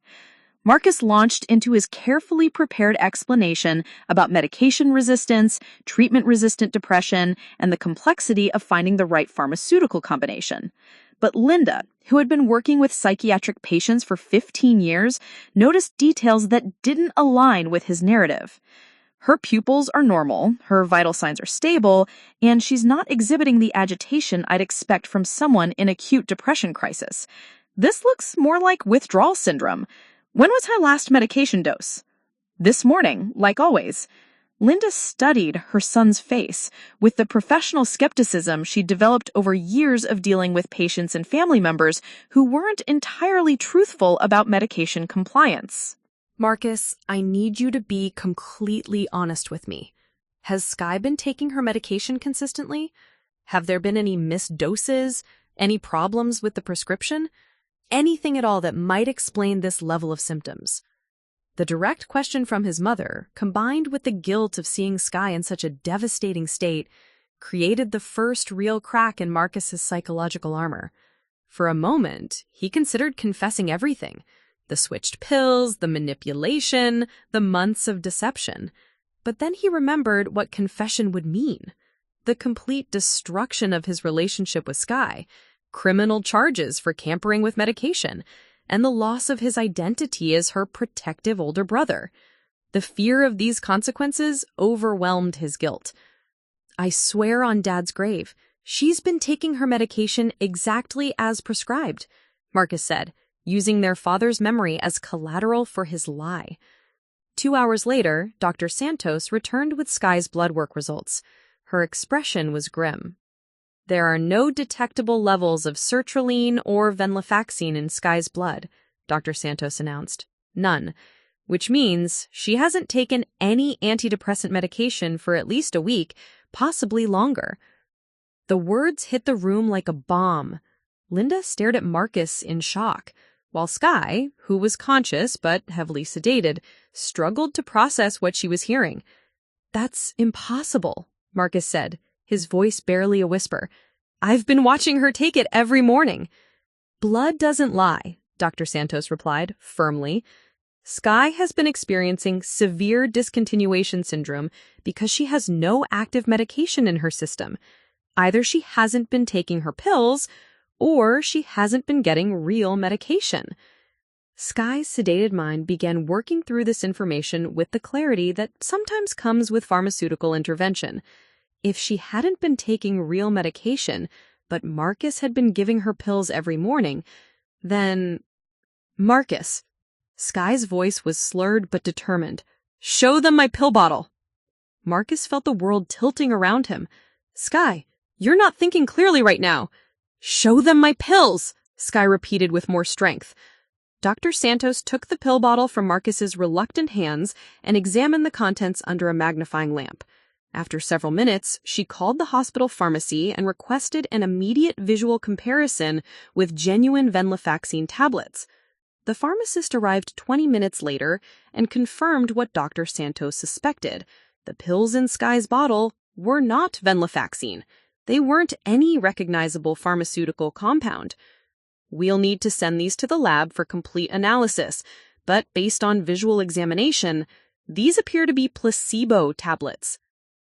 Marcus launched into his carefully prepared explanation about medication resistance, treatment-resistant depression, and the complexity of finding the right pharmaceutical combination. But Linda, who had been working with psychiatric patients for 15 years, noticed details that didn't align with his narrative. Her pupils are normal, her vital signs are stable, and she's not exhibiting the agitation I'd expect from someone in acute depression crisis. This looks more like withdrawal syndrome. When was her last medication dose? This morning, like always. Linda studied her son's face with the professional skepticism she'd developed over years of dealing with patients and family members who weren't entirely truthful about medication compliance. Marcus, I need you to be completely honest with me. Has Skye been taking her medication consistently? Have there been any missed doses? Any problems with the prescription? Anything at all that might explain this level of symptoms? The direct question from his mother, combined with the guilt of seeing Skye in such a devastating state, created the first real crack in Marcus's psychological armor. For a moment, he considered confessing everything: the switched pills, the manipulation, the months of deception. But then he remembered what confession would mean: the complete destruction of his relationship with Skye, criminal charges for tampering with medication, and the loss of his identity as her protective older brother. The fear of these consequences overwhelmed his guilt. I swear on Dad's grave, she's been taking her medication exactly as prescribed, Marcus said, using their father's memory as collateral for his lie. 2 hours later, Dr. Santos returned with Skye's blood work results. Her expression was grim. There are no detectable levels of sertraline or venlafaxine in Skye's blood, Dr. Santos announced. None. Which means she hasn't taken any antidepressant medication for at least a week, possibly longer. The words hit the room like a bomb. Linda stared at Marcus in shock, while Skye, who was conscious but heavily sedated, struggled to process what she was hearing. "That's impossible," Marcus said, his voice barely a whisper. "I've been watching her take it every morning." "Blood doesn't lie," Dr. Santos replied, firmly. "Skye has been experiencing severe discontinuation syndrome because she has no active medication in her system. Either she hasn't been taking her pills, or she hasn't been getting real medication." Skye's sedated mind began working through this information with the clarity that sometimes comes with pharmaceutical intervention. If she hadn't been taking real medication, but Marcus had been giving her pills every morning, then... "Marcus." Skye's voice was slurred but determined. "Show them my pill bottle." Marcus felt the world tilting around him. "Skye, you're not thinking clearly right now." "Show them my pills," Skye repeated with more strength. Dr. Santos took the pill bottle from Marcus's reluctant hands and examined the contents under a magnifying lamp. After several minutes, she called the hospital pharmacy and requested an immediate visual comparison with genuine venlafaxine tablets. The pharmacist arrived 20 minutes later and confirmed what Dr. Santos suspected. The pills in Skye's bottle were not venlafaxine. They weren't any recognizable pharmaceutical compound. "We'll need to send these to the lab for complete analysis, but based on visual examination, these appear to be placebo tablets."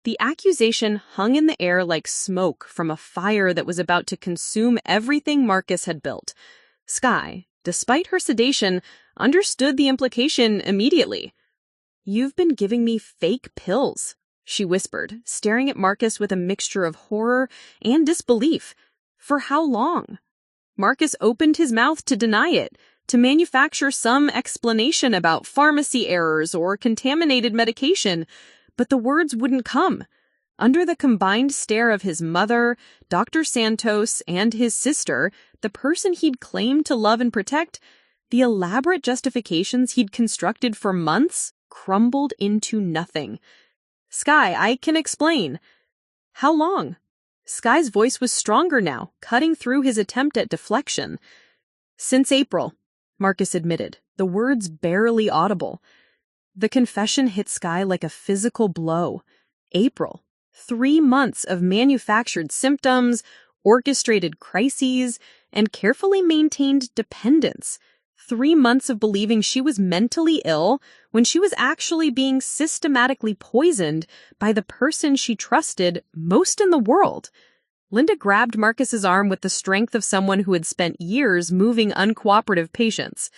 The accusation hung in the air like smoke from a fire that was about to consume everything Marcus had built. Skye, despite her sedation, understood the implication immediately. "You've been giving me fake pills," she whispered, staring at Marcus with a mixture of horror and disbelief. "For how long?" Marcus opened his mouth to deny it, to manufacture some explanation about pharmacy errors or contaminated medication, but the words wouldn't come. Under the combined stare of his mother, Dr. Santos, and his sister, the person he'd claimed to love and protect, the elaborate justifications he'd constructed for months crumbled into nothing. "Skye, I can explain." "How long?" Skye's voice was stronger now, cutting through his attempt at deflection. "Since April," Marcus admitted, the words barely audible. The confession hit Skye like a physical blow. April. 3 months of manufactured symptoms, orchestrated crises, and carefully maintained dependence. 3 months of believing she was mentally ill when she was actually being systematically poisoned by the person she trusted most in the world. Linda grabbed Marcus's arm with the strength of someone who had spent years moving uncooperative patients.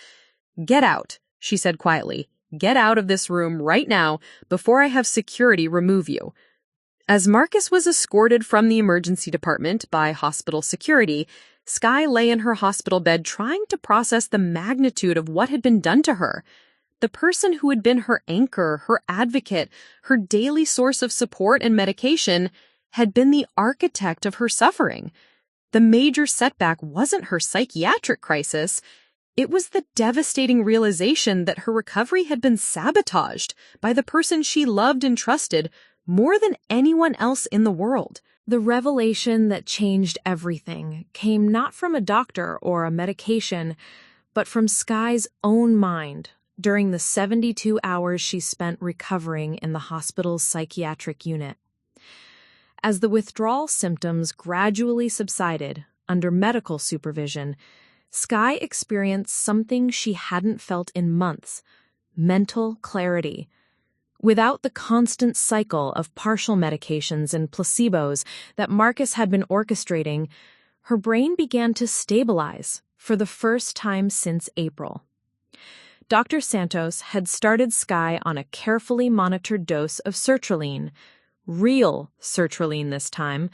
"Get out," she said quietly. Get out of this room right now before I have security remove you." As Marcus was escorted from the emergency department by hospital security, Skye lay in her hospital bed trying to process the magnitude of what had been done to her. The person who had been her anchor, her advocate, her daily source of support and medication had been the architect of her suffering. The major setback wasn't her psychiatric crisis. It was the devastating realization that her recovery had been sabotaged by the person she loved and trusted more than anyone else in the world. The revelation that changed everything came not from a doctor or a medication, but from Skye's own mind during the 72 hours she spent recovering in the hospital's psychiatric unit. As the withdrawal symptoms gradually subsided under medical supervision, Skye experienced something she hadn't felt in months: mental clarity. Without the constant cycle of partial medications and placebos that Marcus had been orchestrating, her brain began to stabilize for the first time since April. Dr. Santos had started Skye on a carefully monitored dose of sertraline, real sertraline this time,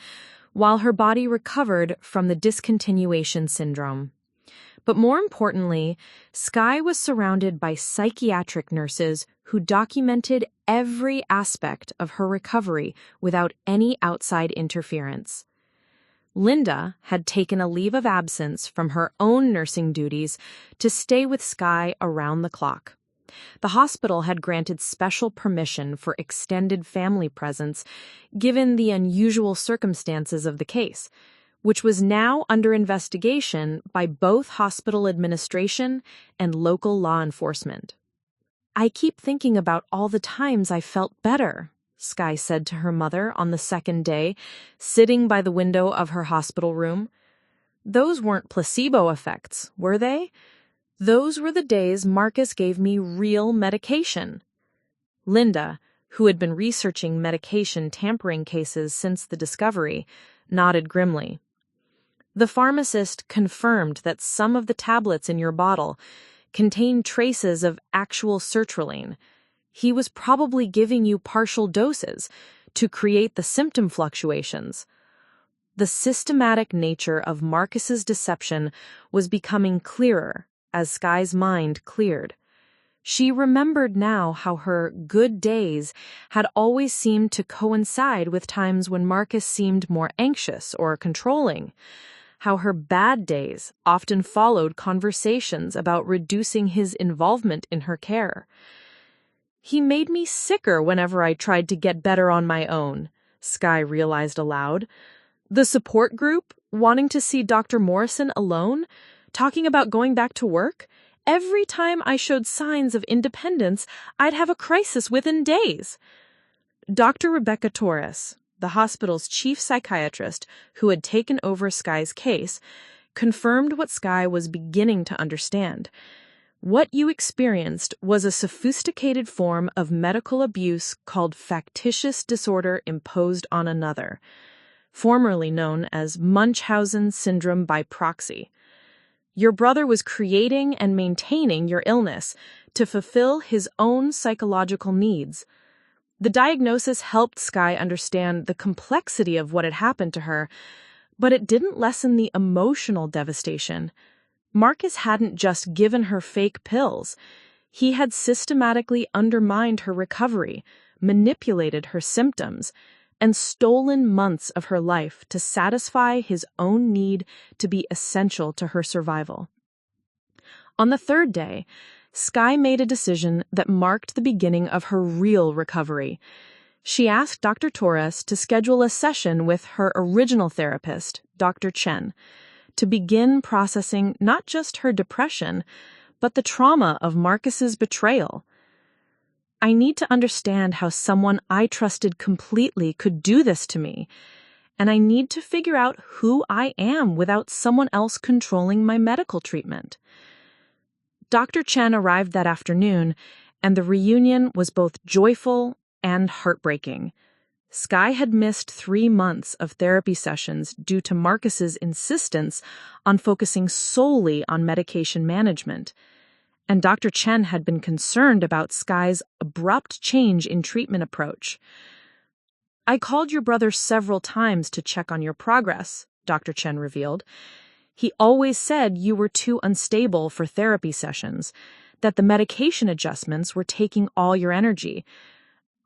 while her body recovered from the discontinuation syndrome. But more importantly, Skye was surrounded by psychiatric nurses who documented every aspect of her recovery without any outside interference. Linda had taken a leave of absence from her own nursing duties to stay with Skye around the clock. The hospital had granted special permission for extended family presence given the unusual circumstances of the case, which was now under investigation by both hospital administration and local law enforcement. "I keep thinking about all the times I felt better," Skye said to her mother on the second day, sitting by the window of her hospital room. "Those weren't placebo effects, were they? Those were the days Marcus gave me real medication." Linda, who had been researching medication tampering cases since the discovery, nodded grimly. "The pharmacist confirmed that some of the tablets in your bottle contained traces of actual sertraline. He was probably giving you partial doses to create the symptom fluctuations." The systematic nature of Marcus's deception was becoming clearer as Skye's mind cleared. She remembered now how her good days had always seemed to coincide with times when Marcus seemed more anxious or controlling, how her bad days often followed conversations about reducing his involvement in her care. "He made me sicker whenever I tried to get better on my own," Skye realized aloud. "The support group, wanting to see Dr. Morrison alone, talking about going back to work. Every time I showed signs of independence, I'd have a crisis within days." Dr. Rebecca Torres, the hospital's chief psychiatrist who had taken over Skye's case, confirmed what Skye was beginning to understand. What you experienced was a sophisticated form of medical abuse called factitious disorder imposed on another, formerly known as Munchausen syndrome by proxy. Your brother was creating and maintaining your illness to fulfill his own psychological needs. The diagnosis helped Skye understand the complexity of what had happened to her, but it didn't lessen the emotional devastation. Marcus hadn't just given her fake pills. He had systematically undermined her recovery, manipulated her symptoms, and stolen months of her life to satisfy his own need to be essential to her survival. On the third day, Skye made a decision that marked the beginning of her real recovery. She asked Dr. Torres to schedule a session with her original therapist, Dr. Chen, to begin processing not just her depression, but the trauma of Marcus's betrayal. "I need to understand how someone I trusted completely could do this to me, and I need to figure out who I am without someone else controlling my medical treatment." Dr. Chen arrived that afternoon, and the reunion was both joyful and heartbreaking. Skye had missed 3 months of therapy sessions due to Marcus's insistence on focusing solely on medication management. and Dr. Chen had been concerned about Sky's abrupt change in treatment approach. "I called your brother several times to check on your progress," Dr. Chen revealed. "He always said you were too unstable for therapy sessions, that the medication adjustments were taking all your energy.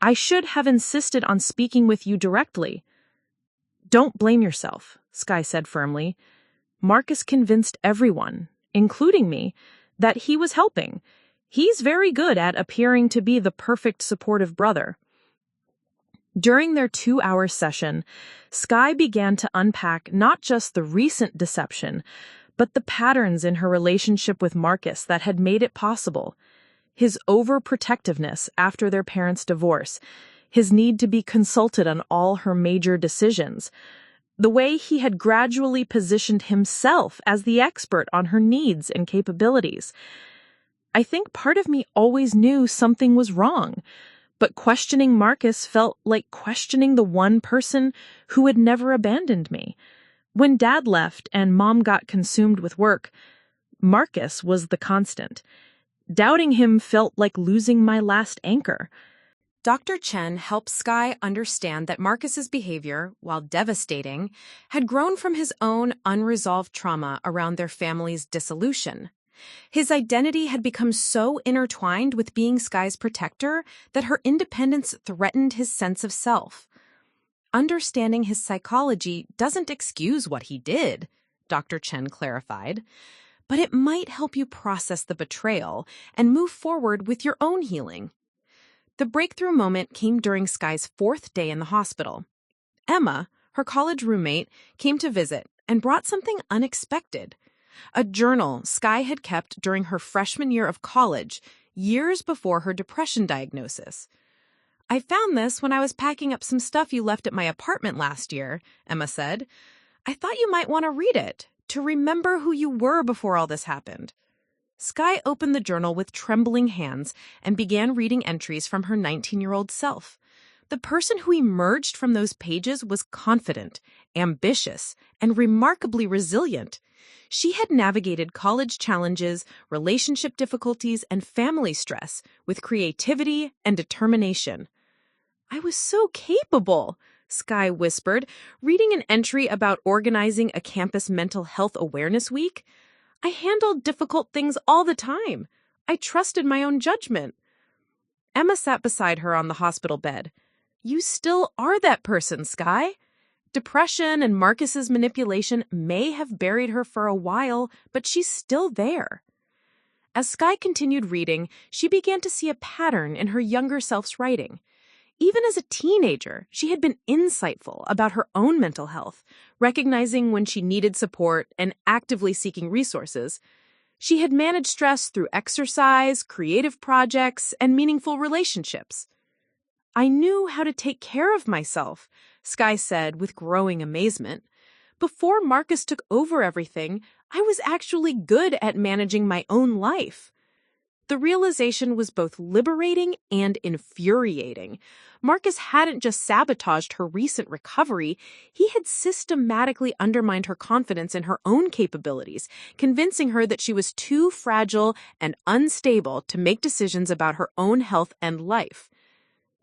I should have insisted on speaking with you directly." "Don't blame yourself," Sky said firmly. "Marcus convinced everyone, including me, that he was helping. He's very good at appearing to be the perfect supportive brother." During their 2-hour session, Sky began to unpack not just the recent deception, but the patterns in her relationship with Marcus that had made it possible. His overprotectiveness after their parents' divorce, his need to be consulted on all her major decisions, the way he had gradually positioned himself as the expert on her needs and capabilities. "I think part of me always knew something was wrong, but questioning Marcus felt like questioning the one person who had never abandoned me. When Dad left and Mom got consumed with work, Marcus was the constant. Doubting him felt like losing my last anchor." Dr. Chen helped Sky understand that Marcus's behavior, while devastating, had grown from his own unresolved trauma around their family's dissolution. His identity had become so intertwined with being Sky's protector that her independence threatened his sense of self. "Understanding his psychology doesn't excuse what he did," Dr. Chen clarified, "but it might help you process the betrayal and move forward with your own healing." The breakthrough moment came during Sky's 4th day in the hospital. Emma, her college roommate, came to visit and brought something unexpected: a journal Sky had kept during her freshman year of college, years before her depression diagnosis. "I found this when I was packing up some stuff you left at my apartment last year," Emma said. "I thought you might want to read it, to remember who you were before all this happened." Sky opened the journal with trembling hands and began reading entries from her 19-year-old self. The person who emerged from those pages was confident, ambitious, and remarkably resilient. She had navigated college challenges, relationship difficulties, and family stress with creativity and determination. "I was so capable," Sky whispered, reading an entry about organizing a campus mental health awareness week. "I handled difficult things all the time. I trusted my own judgment." Emma sat beside her on the hospital bed. "You still are that person, Sky. Depression and Marcus's manipulation may have buried her for a while, but she's still there." As Sky continued reading, she began to see a pattern in her younger self's writing. Even as a teenager, she had been insightful about her own mental health, recognizing when she needed support and actively seeking resources. She had managed stress through exercise, creative projects, and meaningful relationships. "I knew how to take care of myself," Sky said with growing amazement. "Before Marcus took over everything, I was actually good at managing my own life." The realization was both liberating and infuriating. Marcus hadn't just sabotaged her recent recovery, he had systematically undermined her confidence in her own capabilities, convincing her that she was too fragile and unstable to make decisions about her own health and life.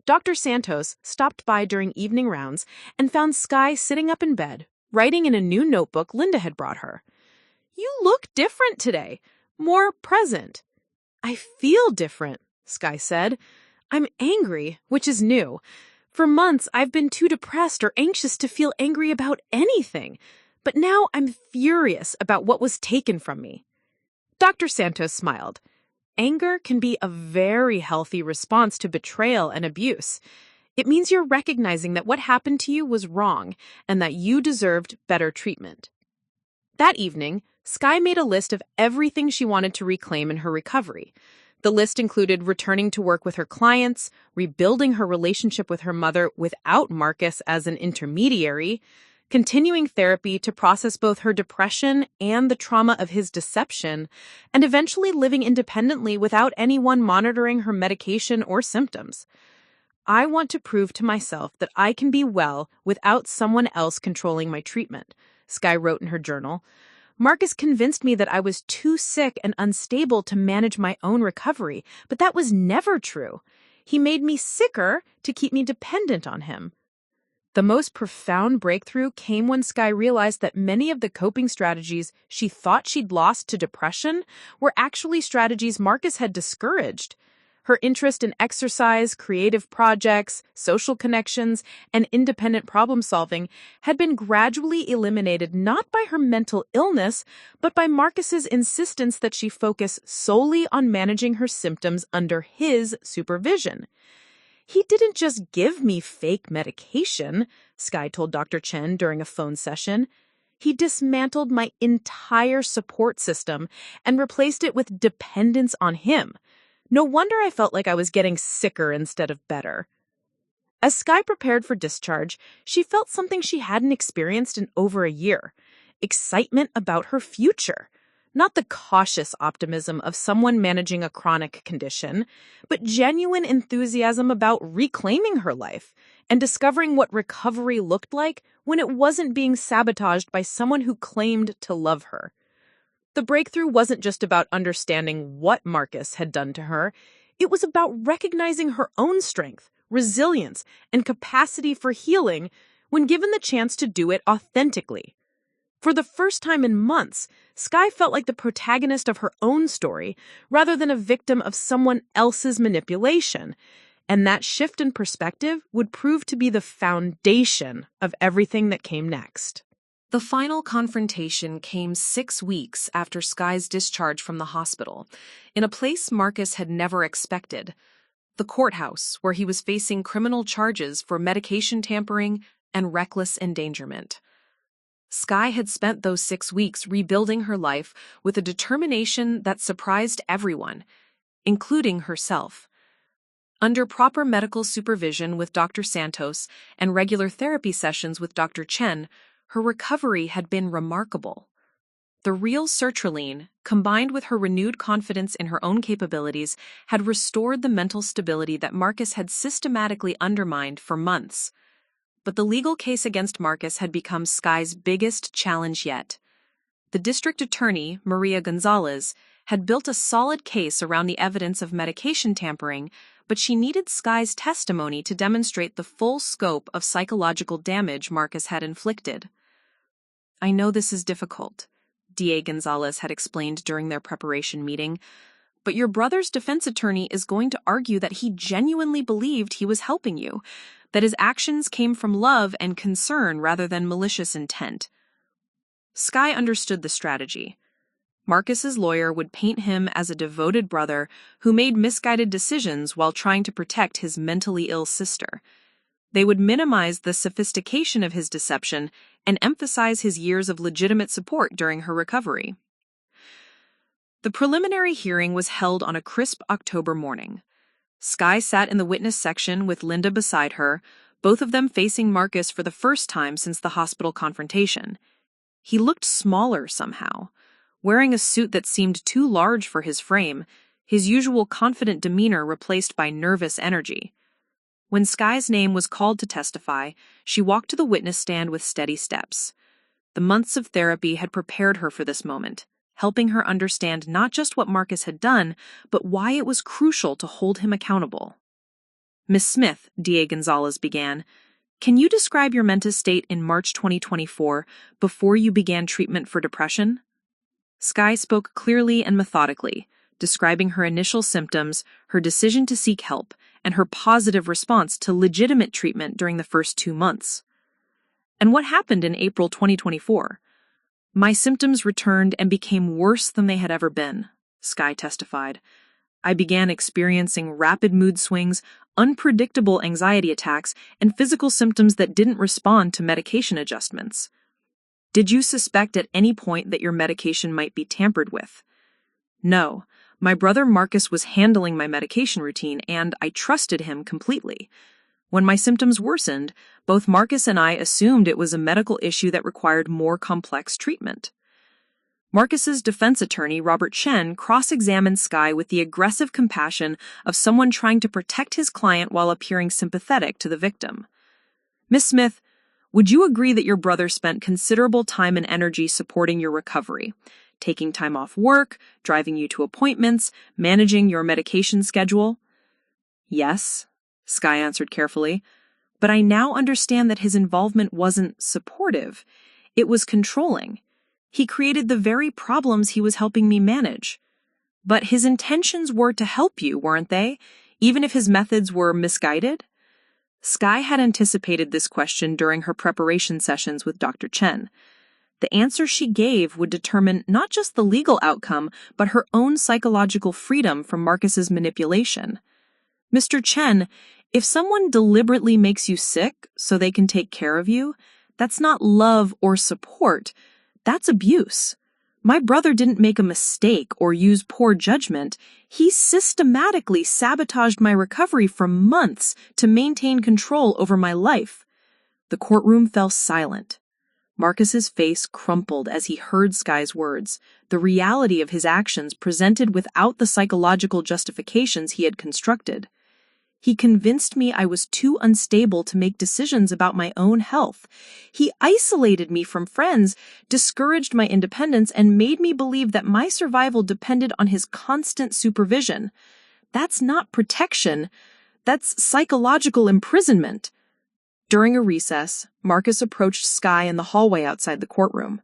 Dr. Santos stopped by during evening rounds and found Sky sitting up in bed, writing in a new notebook Linda had brought her. "You look different today, more present." "I feel different," Sky said. "I'm angry, which is new. For months, I've been too depressed or anxious to feel angry about anything. But now I'm furious about what was taken from me." Dr. Santos smiled. "Anger can be a very healthy response to betrayal and abuse. It means you're recognizing that what happened to you was wrong and that you deserved better treatment." That evening, Sky made a list of everything she wanted to reclaim in her recovery. The list included returning to work with her clients, rebuilding her relationship with her mother without Marcus as an intermediary, continuing therapy to process both her depression and the trauma of his deception, and eventually living independently without anyone monitoring her medication or symptoms. "I want to prove to myself that I can be well without someone else controlling my treatment," Sky wrote in her journal. Marcus convinced me that I was too sick and unstable to manage my own recovery, but that was never true. He made me sicker to keep me dependent on him. The most profound breakthrough came when Skye realized that many of the coping strategies she thought she'd lost to depression were actually strategies Marcus had discouraged. Her interest in exercise, creative projects, social connections, and independent problem-solving had been gradually eliminated not by her mental illness, but by Marcus's insistence that she focus solely on managing her symptoms under his supervision. "He didn't just give me fake medication," Skye told Dr. Chen during a phone session. "He dismantled my entire support system and replaced it with dependence on him. No wonder I felt like I was getting sicker instead of better." As Skye prepared for discharge, she felt something she hadn't experienced in over a year: excitement about her future. Not the cautious optimism of someone managing a chronic condition, but genuine enthusiasm about reclaiming her life and discovering what recovery looked like when it wasn't being sabotaged by someone who claimed to love her. The breakthrough wasn't just about understanding what Marcus had done to her. It was about recognizing her own strength, resilience, and capacity for healing when given the chance to do it authentically. For the first time in months, Skye felt like the protagonist of her own story rather than a victim of someone else's manipulation. And that shift in perspective would prove to be the foundation of everything that came next. The final confrontation came 6 weeks after Skye's discharge from the hospital, in a place Marcus had never expected: the courthouse, where he was facing criminal charges for medication tampering and reckless endangerment. Skye had spent those 6 weeks rebuilding her life with a determination that surprised everyone, including herself. Under proper medical supervision with Dr. Santos and regular therapy sessions with Dr. Chen, her recovery had been remarkable. The real sertraline, combined with her renewed confidence in her own capabilities, had restored the mental stability that Marcus had systematically undermined for months. But the legal case against Marcus had become Skye's biggest challenge yet. The district attorney, Maria Gonzalez, had built a solid case around the evidence of medication tampering, but she needed Skye's testimony to demonstrate the full scope of psychological damage Marcus had inflicted. "I know this is difficult," DA Gonzalez had explained during their preparation meeting, "but your brother's defense attorney is going to argue that he genuinely believed he was helping you, that his actions came from love and concern rather than malicious intent." Skye understood the strategy. Marcus's lawyer would paint him as a devoted brother who made misguided decisions while trying to protect his mentally ill sister. They would minimize the sophistication of his deception and emphasize his years of legitimate support during her recovery. The preliminary hearing was held on a crisp October morning. Skye sat in the witness section with Linda beside her, both of them facing Marcus for the first time since the hospital confrontation. He looked smaller somehow. Wearing a suit that seemed too large for his frame, his usual confident demeanor replaced by nervous energy. When Skye's name was called to testify, she walked to the witness stand with steady steps. The months of therapy had prepared her for this moment, helping her understand not just what Marcus had done, but why it was crucial to hold him accountable. "Miss Smith," DA Gonzalez began, "can you describe your mental state in March 2024 before you began treatment for depression?" Skye spoke clearly and methodically, describing her initial symptoms, her decision to seek help, and her positive response to legitimate treatment during the first 2 months. "And what happened in April 2024? "My symptoms returned and became worse than they had ever been," Skye testified. "I began experiencing rapid mood swings, unpredictable anxiety attacks, and physical symptoms that didn't respond to medication adjustments." "Did you suspect at any point that your medication might be tampered with?" "No. My brother Marcus was handling my medication routine, and I trusted him completely. When my symptoms worsened, both Marcus and I assumed it was a medical issue that required more complex treatment." Marcus's defense attorney, Robert Chen, cross-examined Skye with the aggressive compassion of someone trying to protect his client while appearing sympathetic to the victim. "Miss Smith, Would you agree that your brother spent considerable time and energy supporting your recovery, taking time off work, driving you to appointments, managing your medication schedule? Yes, Sky answered carefully, but I now understand that his involvement wasn't supportive. It was controlling. He created the very problems he was helping me manage. But his intentions were to help you, weren't they? Even if his methods were misguided? Sky had anticipated this question during her preparation sessions with Dr. Chen. The answer she gave would determine not just the legal outcome, but her own psychological freedom from Marcus's manipulation. Mr. Chen, if someone deliberately makes you sick so they can take care of you, that's not love or support. That's abuse. My brother didn't make a mistake or use poor judgment. He systematically sabotaged my recovery for months to maintain control over my life. The courtroom fell silent. Marcus's face crumpled as he heard Sky's words, the reality of his actions presented without the psychological justifications he had constructed. He convinced me I was too unstable to make decisions about my own health. He isolated me from friends, discouraged my independence, and made me believe that my survival depended on his constant supervision. That's not protection. That's psychological imprisonment. During a recess, Marcus approached Sky in the hallway outside the courtroom.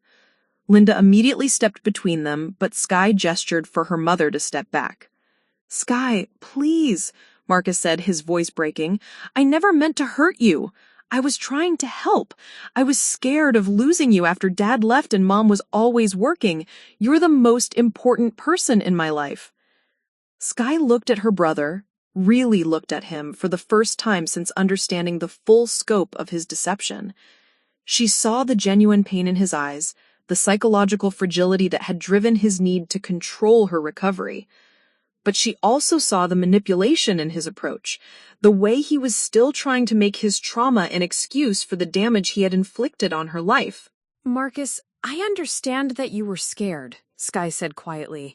Linda immediately stepped between them, but Sky gestured for her mother to step back. "Sky, please," Marcus said, his voice breaking. "I never meant to hurt you. I was trying to help. I was scared of losing you after Dad left and Mom was always working. You're the most important person in my life." Sky looked at her brother, really looked at him for the first time since understanding the full scope of his deception. She saw the genuine pain in his eyes, the psychological fragility that had driven his need to control her recovery. But she also saw the manipulation in his approach, the way he was still trying to make his trauma an excuse for the damage he had inflicted on her life. "Marcus, I understand that you were scared," Sky said quietly.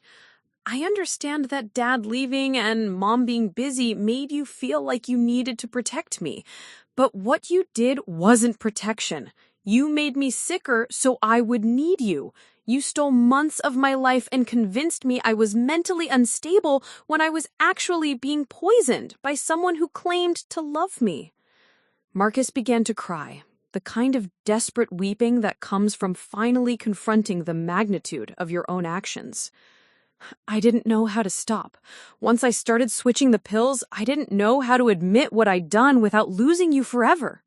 "I understand that Dad leaving and Mom being busy made you feel like you needed to protect me. But what you did wasn't protection. You made me sicker so I would need you. You stole months of my life and convinced me I was mentally unstable when I was actually being poisoned by someone who claimed to love me." Marcus began to cry, the kind of desperate weeping that comes from finally confronting the magnitude of your own actions. "I didn't know how to stop. Once I started switching the pills, I didn't know how to admit what I'd done without losing you forever.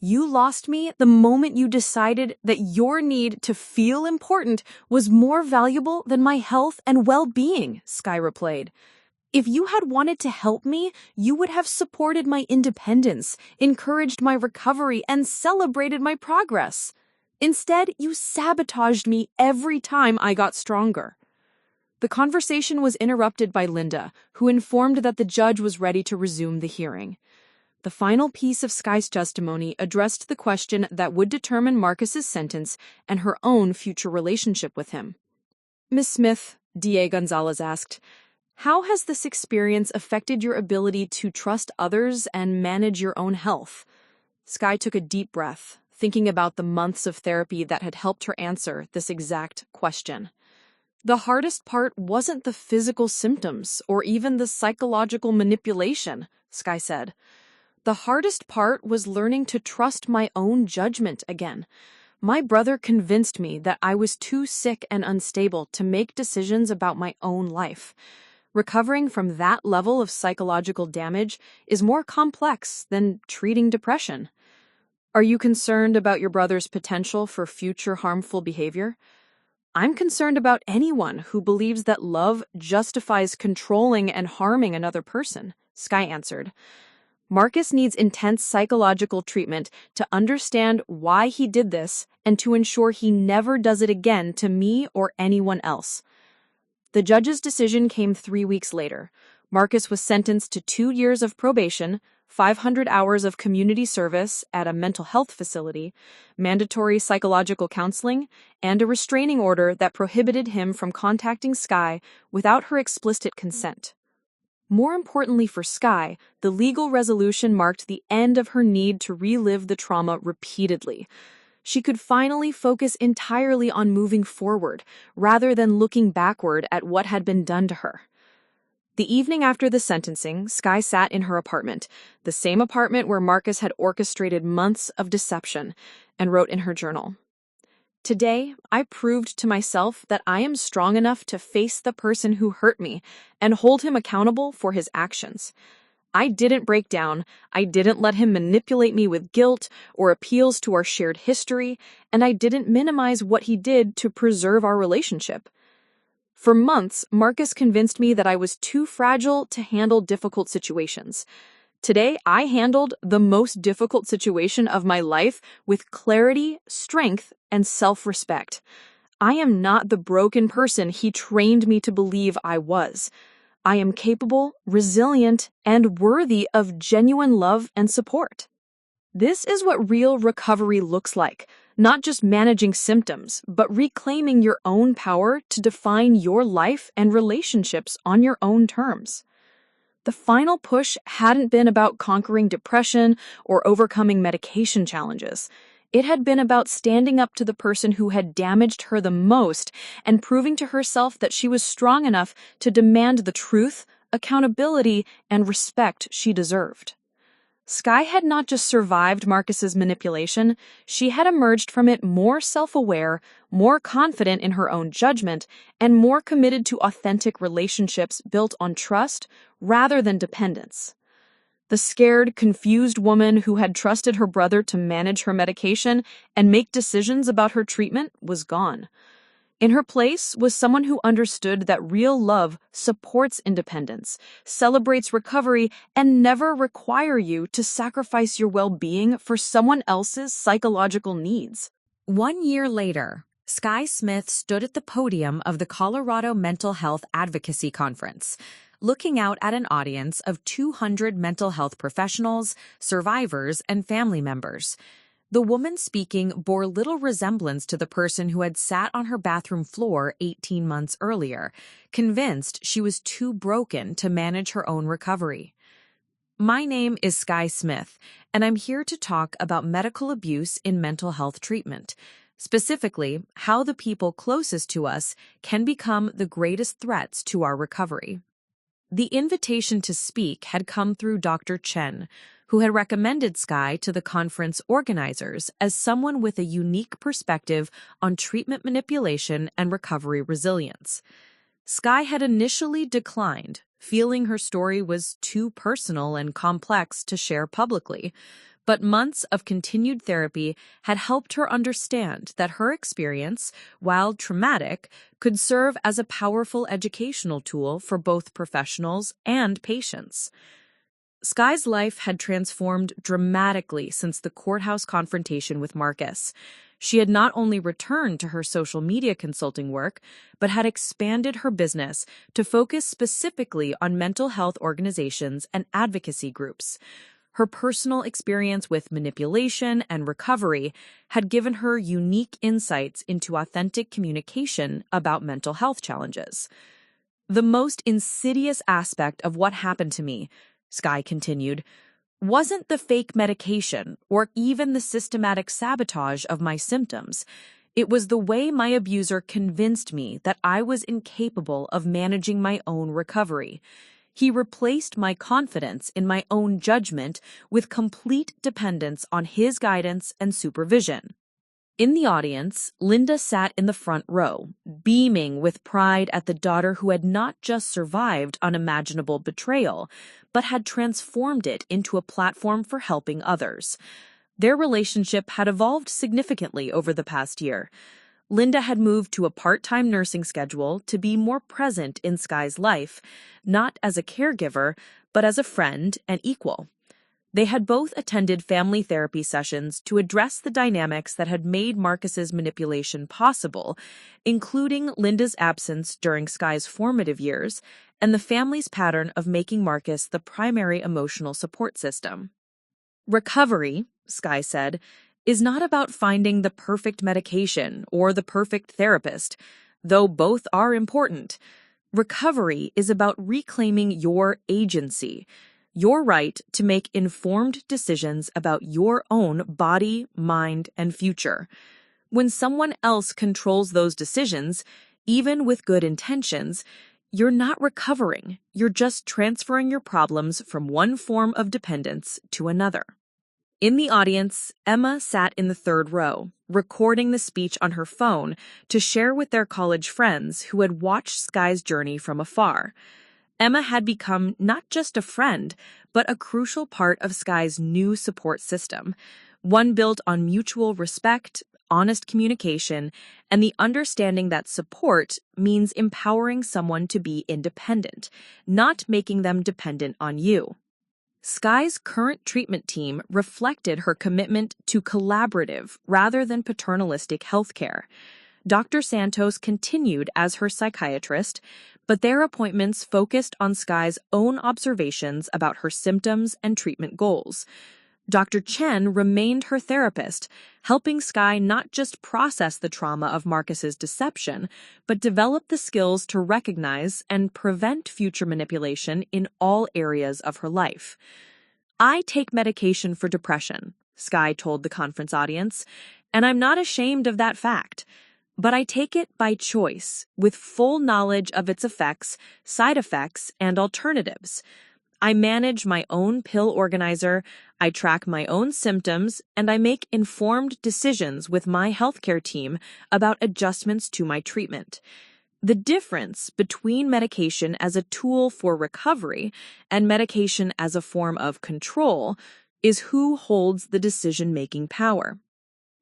You lost me the moment you decided that your need to feel important was more valuable than my health and well-being," Sky replied. "If you had wanted to help me, you would have supported my independence, encouraged my recovery, and celebrated my progress. Instead, you sabotaged me every time I got stronger." The conversation was interrupted by Linda, who informed that the judge was ready to resume the hearing. The final piece of Sky's testimony addressed the question that would determine Marcus's sentence and her own future relationship with him. "Ms. Smith," D.A. Gonzalez asked, "how has this experience affected your ability to trust others and manage your own health?" Sky took a deep breath, thinking about the months of therapy that had helped her answer this exact question. "The hardest part wasn't the physical symptoms or even the psychological manipulation," Sky said. "The hardest part was learning to trust my own judgment again. My brother convinced me that I was too sick and unstable to make decisions about my own life. Recovering from that level of psychological damage is more complex than treating depression." "Are you concerned about your brother's potential for future harmful behavior?" "I'm concerned about anyone who believes that love justifies controlling and harming another person," Sky answered. "Marcus needs intense psychological treatment to understand why he did this and to ensure he never does it again to me or anyone else." The judge's decision came 3 weeks later. Marcus was sentenced to 2 years of probation, 500 hours of community service at a mental health facility, mandatory psychological counseling, and a restraining order that prohibited him from contacting Sky without her explicit consent. More importantly for Skye, the legal resolution marked the end of her need to relive the trauma repeatedly. She could finally focus entirely on moving forward, rather than looking backward at what had been done to her. The evening after the sentencing, Skye sat in her apartment, the same apartment where Marcus had orchestrated months of deception, and wrote in her journal, "Today, I proved to myself that I am strong enough to face the person who hurt me and hold him accountable for his actions. I didn't break down, I didn't let him manipulate me with guilt or appeals to our shared history, and I didn't minimize what he did to preserve our relationship. For months, Marcus convinced me that I was too fragile to handle difficult situations. Today, I handled the most difficult situation of my life with clarity, strength, and self-respect. I am not the broken person he trained me to believe I was. I am capable, resilient, and worthy of genuine love and support." This is what real recovery looks like, not just managing symptoms, but reclaiming your own power to define your life and relationships on your own terms. The final push hadn't been about conquering depression or overcoming medication challenges. It had been about standing up to the person who had damaged her the most and proving to herself that she was strong enough to demand the truth, accountability, and respect she deserved. Skye had not just survived Marcus's manipulation, she had emerged from it more self-aware, more confident in her own judgment, and more committed to authentic relationships built on trust rather than dependence. The scared, confused woman who had trusted her brother to manage her medication and make decisions about her treatment was gone. In her place was someone who understood that real love supports independence, celebrates recovery, and never require you to sacrifice your well-being for someone else's psychological needs. 1 year later, Skye Smith stood at the podium of the Colorado Mental Health Advocacy Conference, looking out at an audience of 200 mental health professionals, survivors, and family members. The woman speaking bore little resemblance to the person who had sat on her bathroom floor 18 months earlier, convinced she was too broken to manage her own recovery. "My name is Skye Smith, and I'm here to talk about medical abuse in mental health treatment, specifically how the people closest to us can become the greatest threats to our recovery." The invitation to speak had come through Dr. Chen, who had recommended Skye to the conference organizers as someone with a unique perspective on treatment manipulation and recovery resilience. Skye had initially declined, feeling her story was too personal and complex to share publicly, but months of continued therapy had helped her understand that her experience, while traumatic, could serve as a powerful educational tool for both professionals and patients. Skye's life had transformed dramatically since the courthouse confrontation with Marcus. She had not only returned to her social media consulting work, but had expanded her business to focus specifically on mental health organizations and advocacy groups. Her personal experience with manipulation and recovery had given her unique insights into authentic communication about mental health challenges. "The most insidious aspect of what happened to me," Skye continued, "wasn't the fake medication or even the systematic sabotage of my symptoms. It was the way my abuser convinced me that I was incapable of managing my own recovery. He replaced my confidence in my own judgment with complete dependence on his guidance and supervision." In the audience, Linda sat in the front row, beaming with pride at the daughter who had not just survived unimaginable betrayal, but had transformed it into a platform for helping others. Their relationship had evolved significantly over the past year. Linda had moved to a part-time nursing schedule to be more present in Skye's life, not as a caregiver, but as a friend and equal. They had both attended family therapy sessions to address the dynamics that had made Marcus's manipulation possible, including Linda's absence during Skye's formative years and the family's pattern of making Marcus the primary emotional support system. "Recovery," Skye said, "is not about finding the perfect medication or the perfect therapist, though both are important. Recovery is about reclaiming your agency, your right to make informed decisions about your own body, mind, and future. When someone else controls those decisions, even with good intentions, you're not recovering. You're just transferring your problems from one form of dependence to another. In the audience, Emma sat in the third row, recording the speech on her phone to share with their college friends who had watched Sky's journey from afar. Emma had become not just a friend, but a crucial part of Sky's new support system, one built on mutual respect, honest communication, and the understanding that support means empowering someone to be independent, not making them dependent on you. Sky's current treatment team reflected her commitment to collaborative rather than paternalistic healthcare. Dr. Santos continued as her psychiatrist, but their appointments focused on Sky's own observations about her symptoms and treatment goals. Dr. Chen remained her therapist, helping Sky not just process the trauma of Marcus's deception, but develop the skills to recognize and prevent future manipulation in all areas of her life. "I take medication for depression," Sky told the conference audience, "and I'm not ashamed of that fact. But I take it by choice, with full knowledge of its effects, side effects, and alternatives. I manage my own pill organizer, I track my own symptoms, and I make informed decisions with my healthcare team about adjustments to my treatment. The difference between medication as a tool for recovery and medication as a form of control is who holds the decision-making power."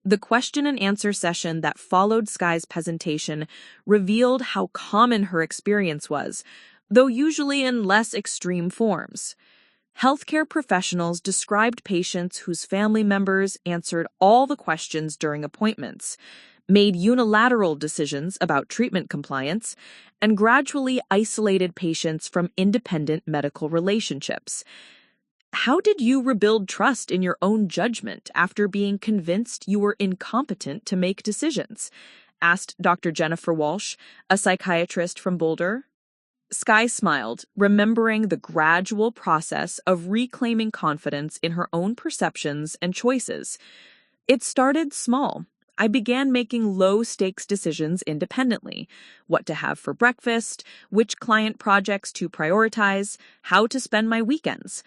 The question and answer session that followed Sky's presentation revealed how common her experience was, though usually in less extreme forms. Healthcare professionals described patients whose family members answered all the questions during appointments, made unilateral decisions about treatment compliance, and gradually isolated patients from independent medical relationships. "How did you rebuild trust in your own judgment after being convinced you were incompetent to make decisions?" asked Dr. Jennifer Walsh, a psychiatrist from Boulder. Sky smiled, remembering the gradual process of reclaiming confidence in her own perceptions and choices. "It started small. I began making low-stakes decisions independently: what to have for breakfast, which client projects to prioritize, how to spend my weekends.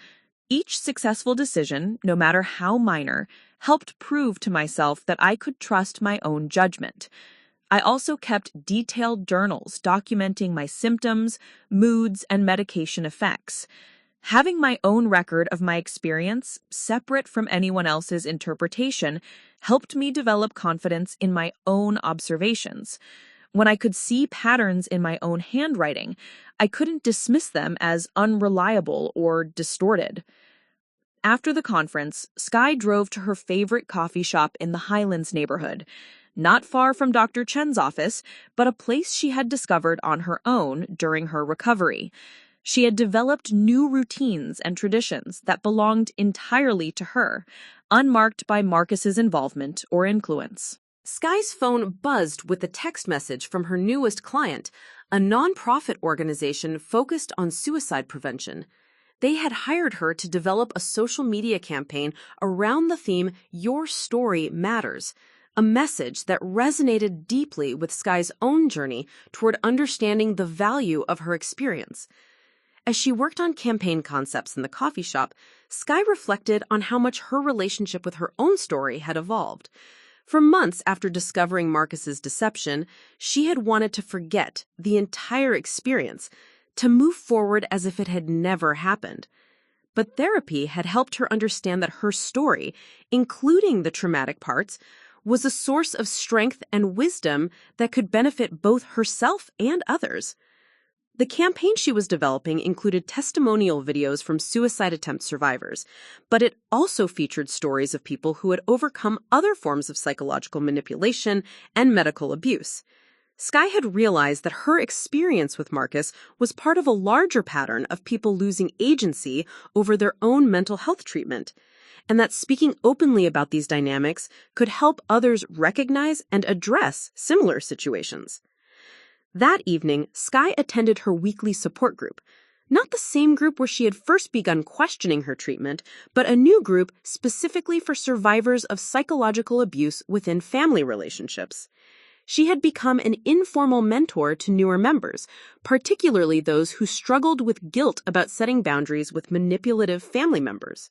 Each successful decision, no matter how minor, helped prove to myself that I could trust my own judgment. I also kept detailed journals documenting my symptoms, moods, and medication effects. Having my own record of my experience, separate from anyone else's interpretation, helped me develop confidence in my own observations. When I could see patterns in my own handwriting, I couldn't dismiss them as unreliable or distorted." After the conference, Sky drove to her favorite coffee shop in the Highlands neighborhood, not far from Dr. Chen's office, but a place she had discovered on her own during her recovery. She had developed new routines and traditions that belonged entirely to her, unmarked by Marcus's involvement or influence. Sky's phone buzzed with a text message from her newest client, a nonprofit organization focused on suicide prevention. They had hired her to develop a social media campaign around the theme "Your Story Matters," a message that resonated deeply with Sky's own journey toward understanding the value of her experience. As she worked on campaign concepts in the coffee shop, Sky reflected on how much her relationship with her own story had evolved. For months after discovering Marcus's deception, she had wanted to forget the entire experience, to move forward as if it had never happened. But therapy had helped her understand that her story, including the traumatic parts, was a source of strength and wisdom that could benefit both herself and others. The campaign she was developing included testimonial videos from suicide attempt survivors, but it also featured stories of people who had overcome other forms of psychological manipulation and medical abuse. Sky had realized that her experience with Marcus was part of a larger pattern of people losing agency over their own mental health treatment, and that speaking openly about these dynamics could help others recognize and address similar situations. That evening, Skye attended her weekly support group. Not the same group where she had first begun questioning her treatment, but a new group specifically for survivors of psychological abuse within family relationships. She had become an informal mentor to newer members, particularly those who struggled with guilt about setting boundaries with manipulative family members.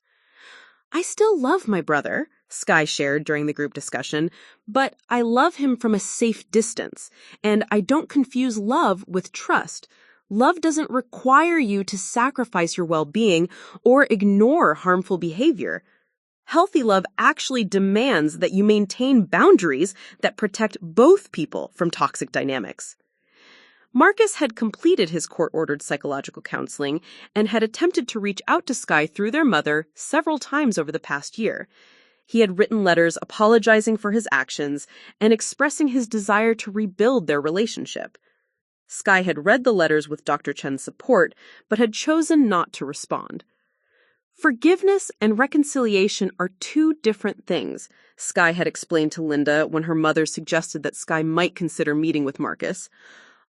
"I still love my brother," Skye shared during the group discussion, "but I love him from a safe distance, and I don't confuse love with trust. Love doesn't require you to sacrifice your well-being or ignore harmful behavior. Healthy love actually demands that you maintain boundaries that protect both people from toxic dynamics." Marcus had completed his court-ordered psychological counseling and had attempted to reach out to Skye through their mother several times over the past year. He had written letters apologizing for his actions and expressing his desire to rebuild their relationship. Skye had read the letters with Dr. Chen's support, but had chosen not to respond. "Forgiveness and reconciliation are two different things," Skye had explained to Linda when her mother suggested that Skye might consider meeting with Marcus.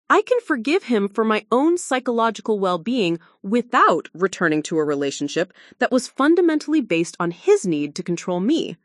"I can forgive him for my own psychological well-being without returning to a relationship that was fundamentally based on his need to control me."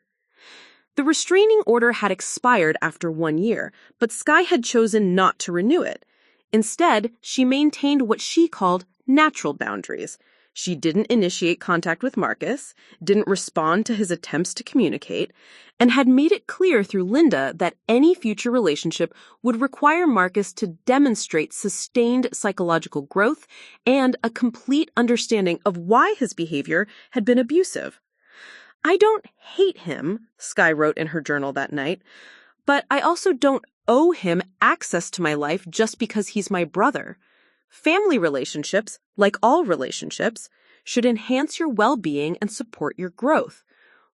The restraining order had expired after 1 year, but Skye had chosen not to renew it. Instead, she maintained what she called natural boundaries. She didn't initiate contact with Marcus, didn't respond to his attempts to communicate, and had made it clear through Linda that any future relationship would require Marcus to demonstrate sustained psychological growth and a complete understanding of why his behavior had been abusive. "I don't hate him," Skye wrote in her journal that night, "but I also don't owe him access to my life just because he's my brother. Family relationships, like all relationships, should enhance your well-being and support your growth.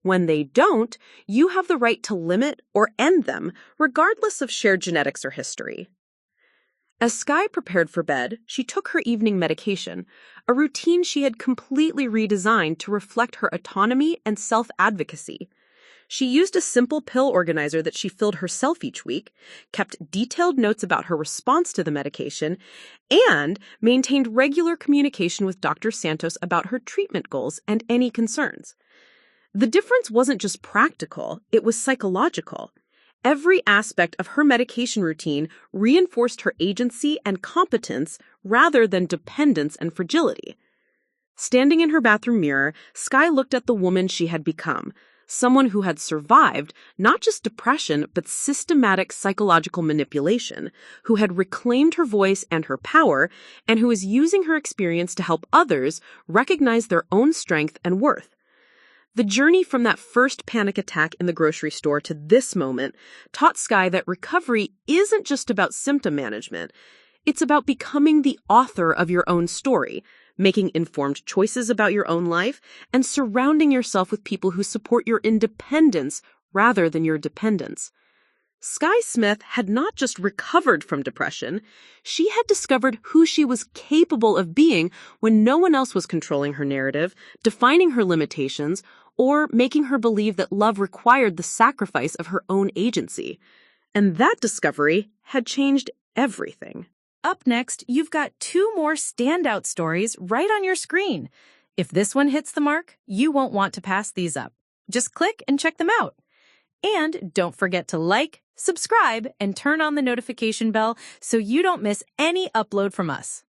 When they don't, you have the right to limit or end them, regardless of shared genetics or history." As Skye prepared for bed, she took her evening medication, a routine she had completely redesigned to reflect her autonomy and self-advocacy. She used a simple pill organizer that she filled herself each week, kept detailed notes about her response to the medication, and maintained regular communication with Dr. Santos about her treatment goals and any concerns. The difference wasn't just practical, it was psychological. Every aspect of her medication routine reinforced her agency and competence rather than dependence and fragility. Standing in her bathroom mirror, Skye looked at the woman she had become, someone who had survived not just depression, but systematic psychological manipulation, who had reclaimed her voice and her power, and who was using her experience to help others recognize their own strength and worth. The journey from that first panic attack in the grocery store to this moment taught Skye that recovery isn't just about symptom management. It's about becoming the author of your own story, making informed choices about your own life, and surrounding yourself with people who support your independence rather than your dependence. Skye Smith had not just recovered from depression, she had discovered who she was capable of being when no one else was controlling her narrative, defining her limitations, or making her believe that love required the sacrifice of her own agency. And that discovery had changed everything. Up next, you've got 2 more standout stories right on your screen. If this one hits the mark, you won't want to pass these up. Just click and check them out. And don't forget to like, subscribe, and turn on the notification bell so you don't miss any upload from us.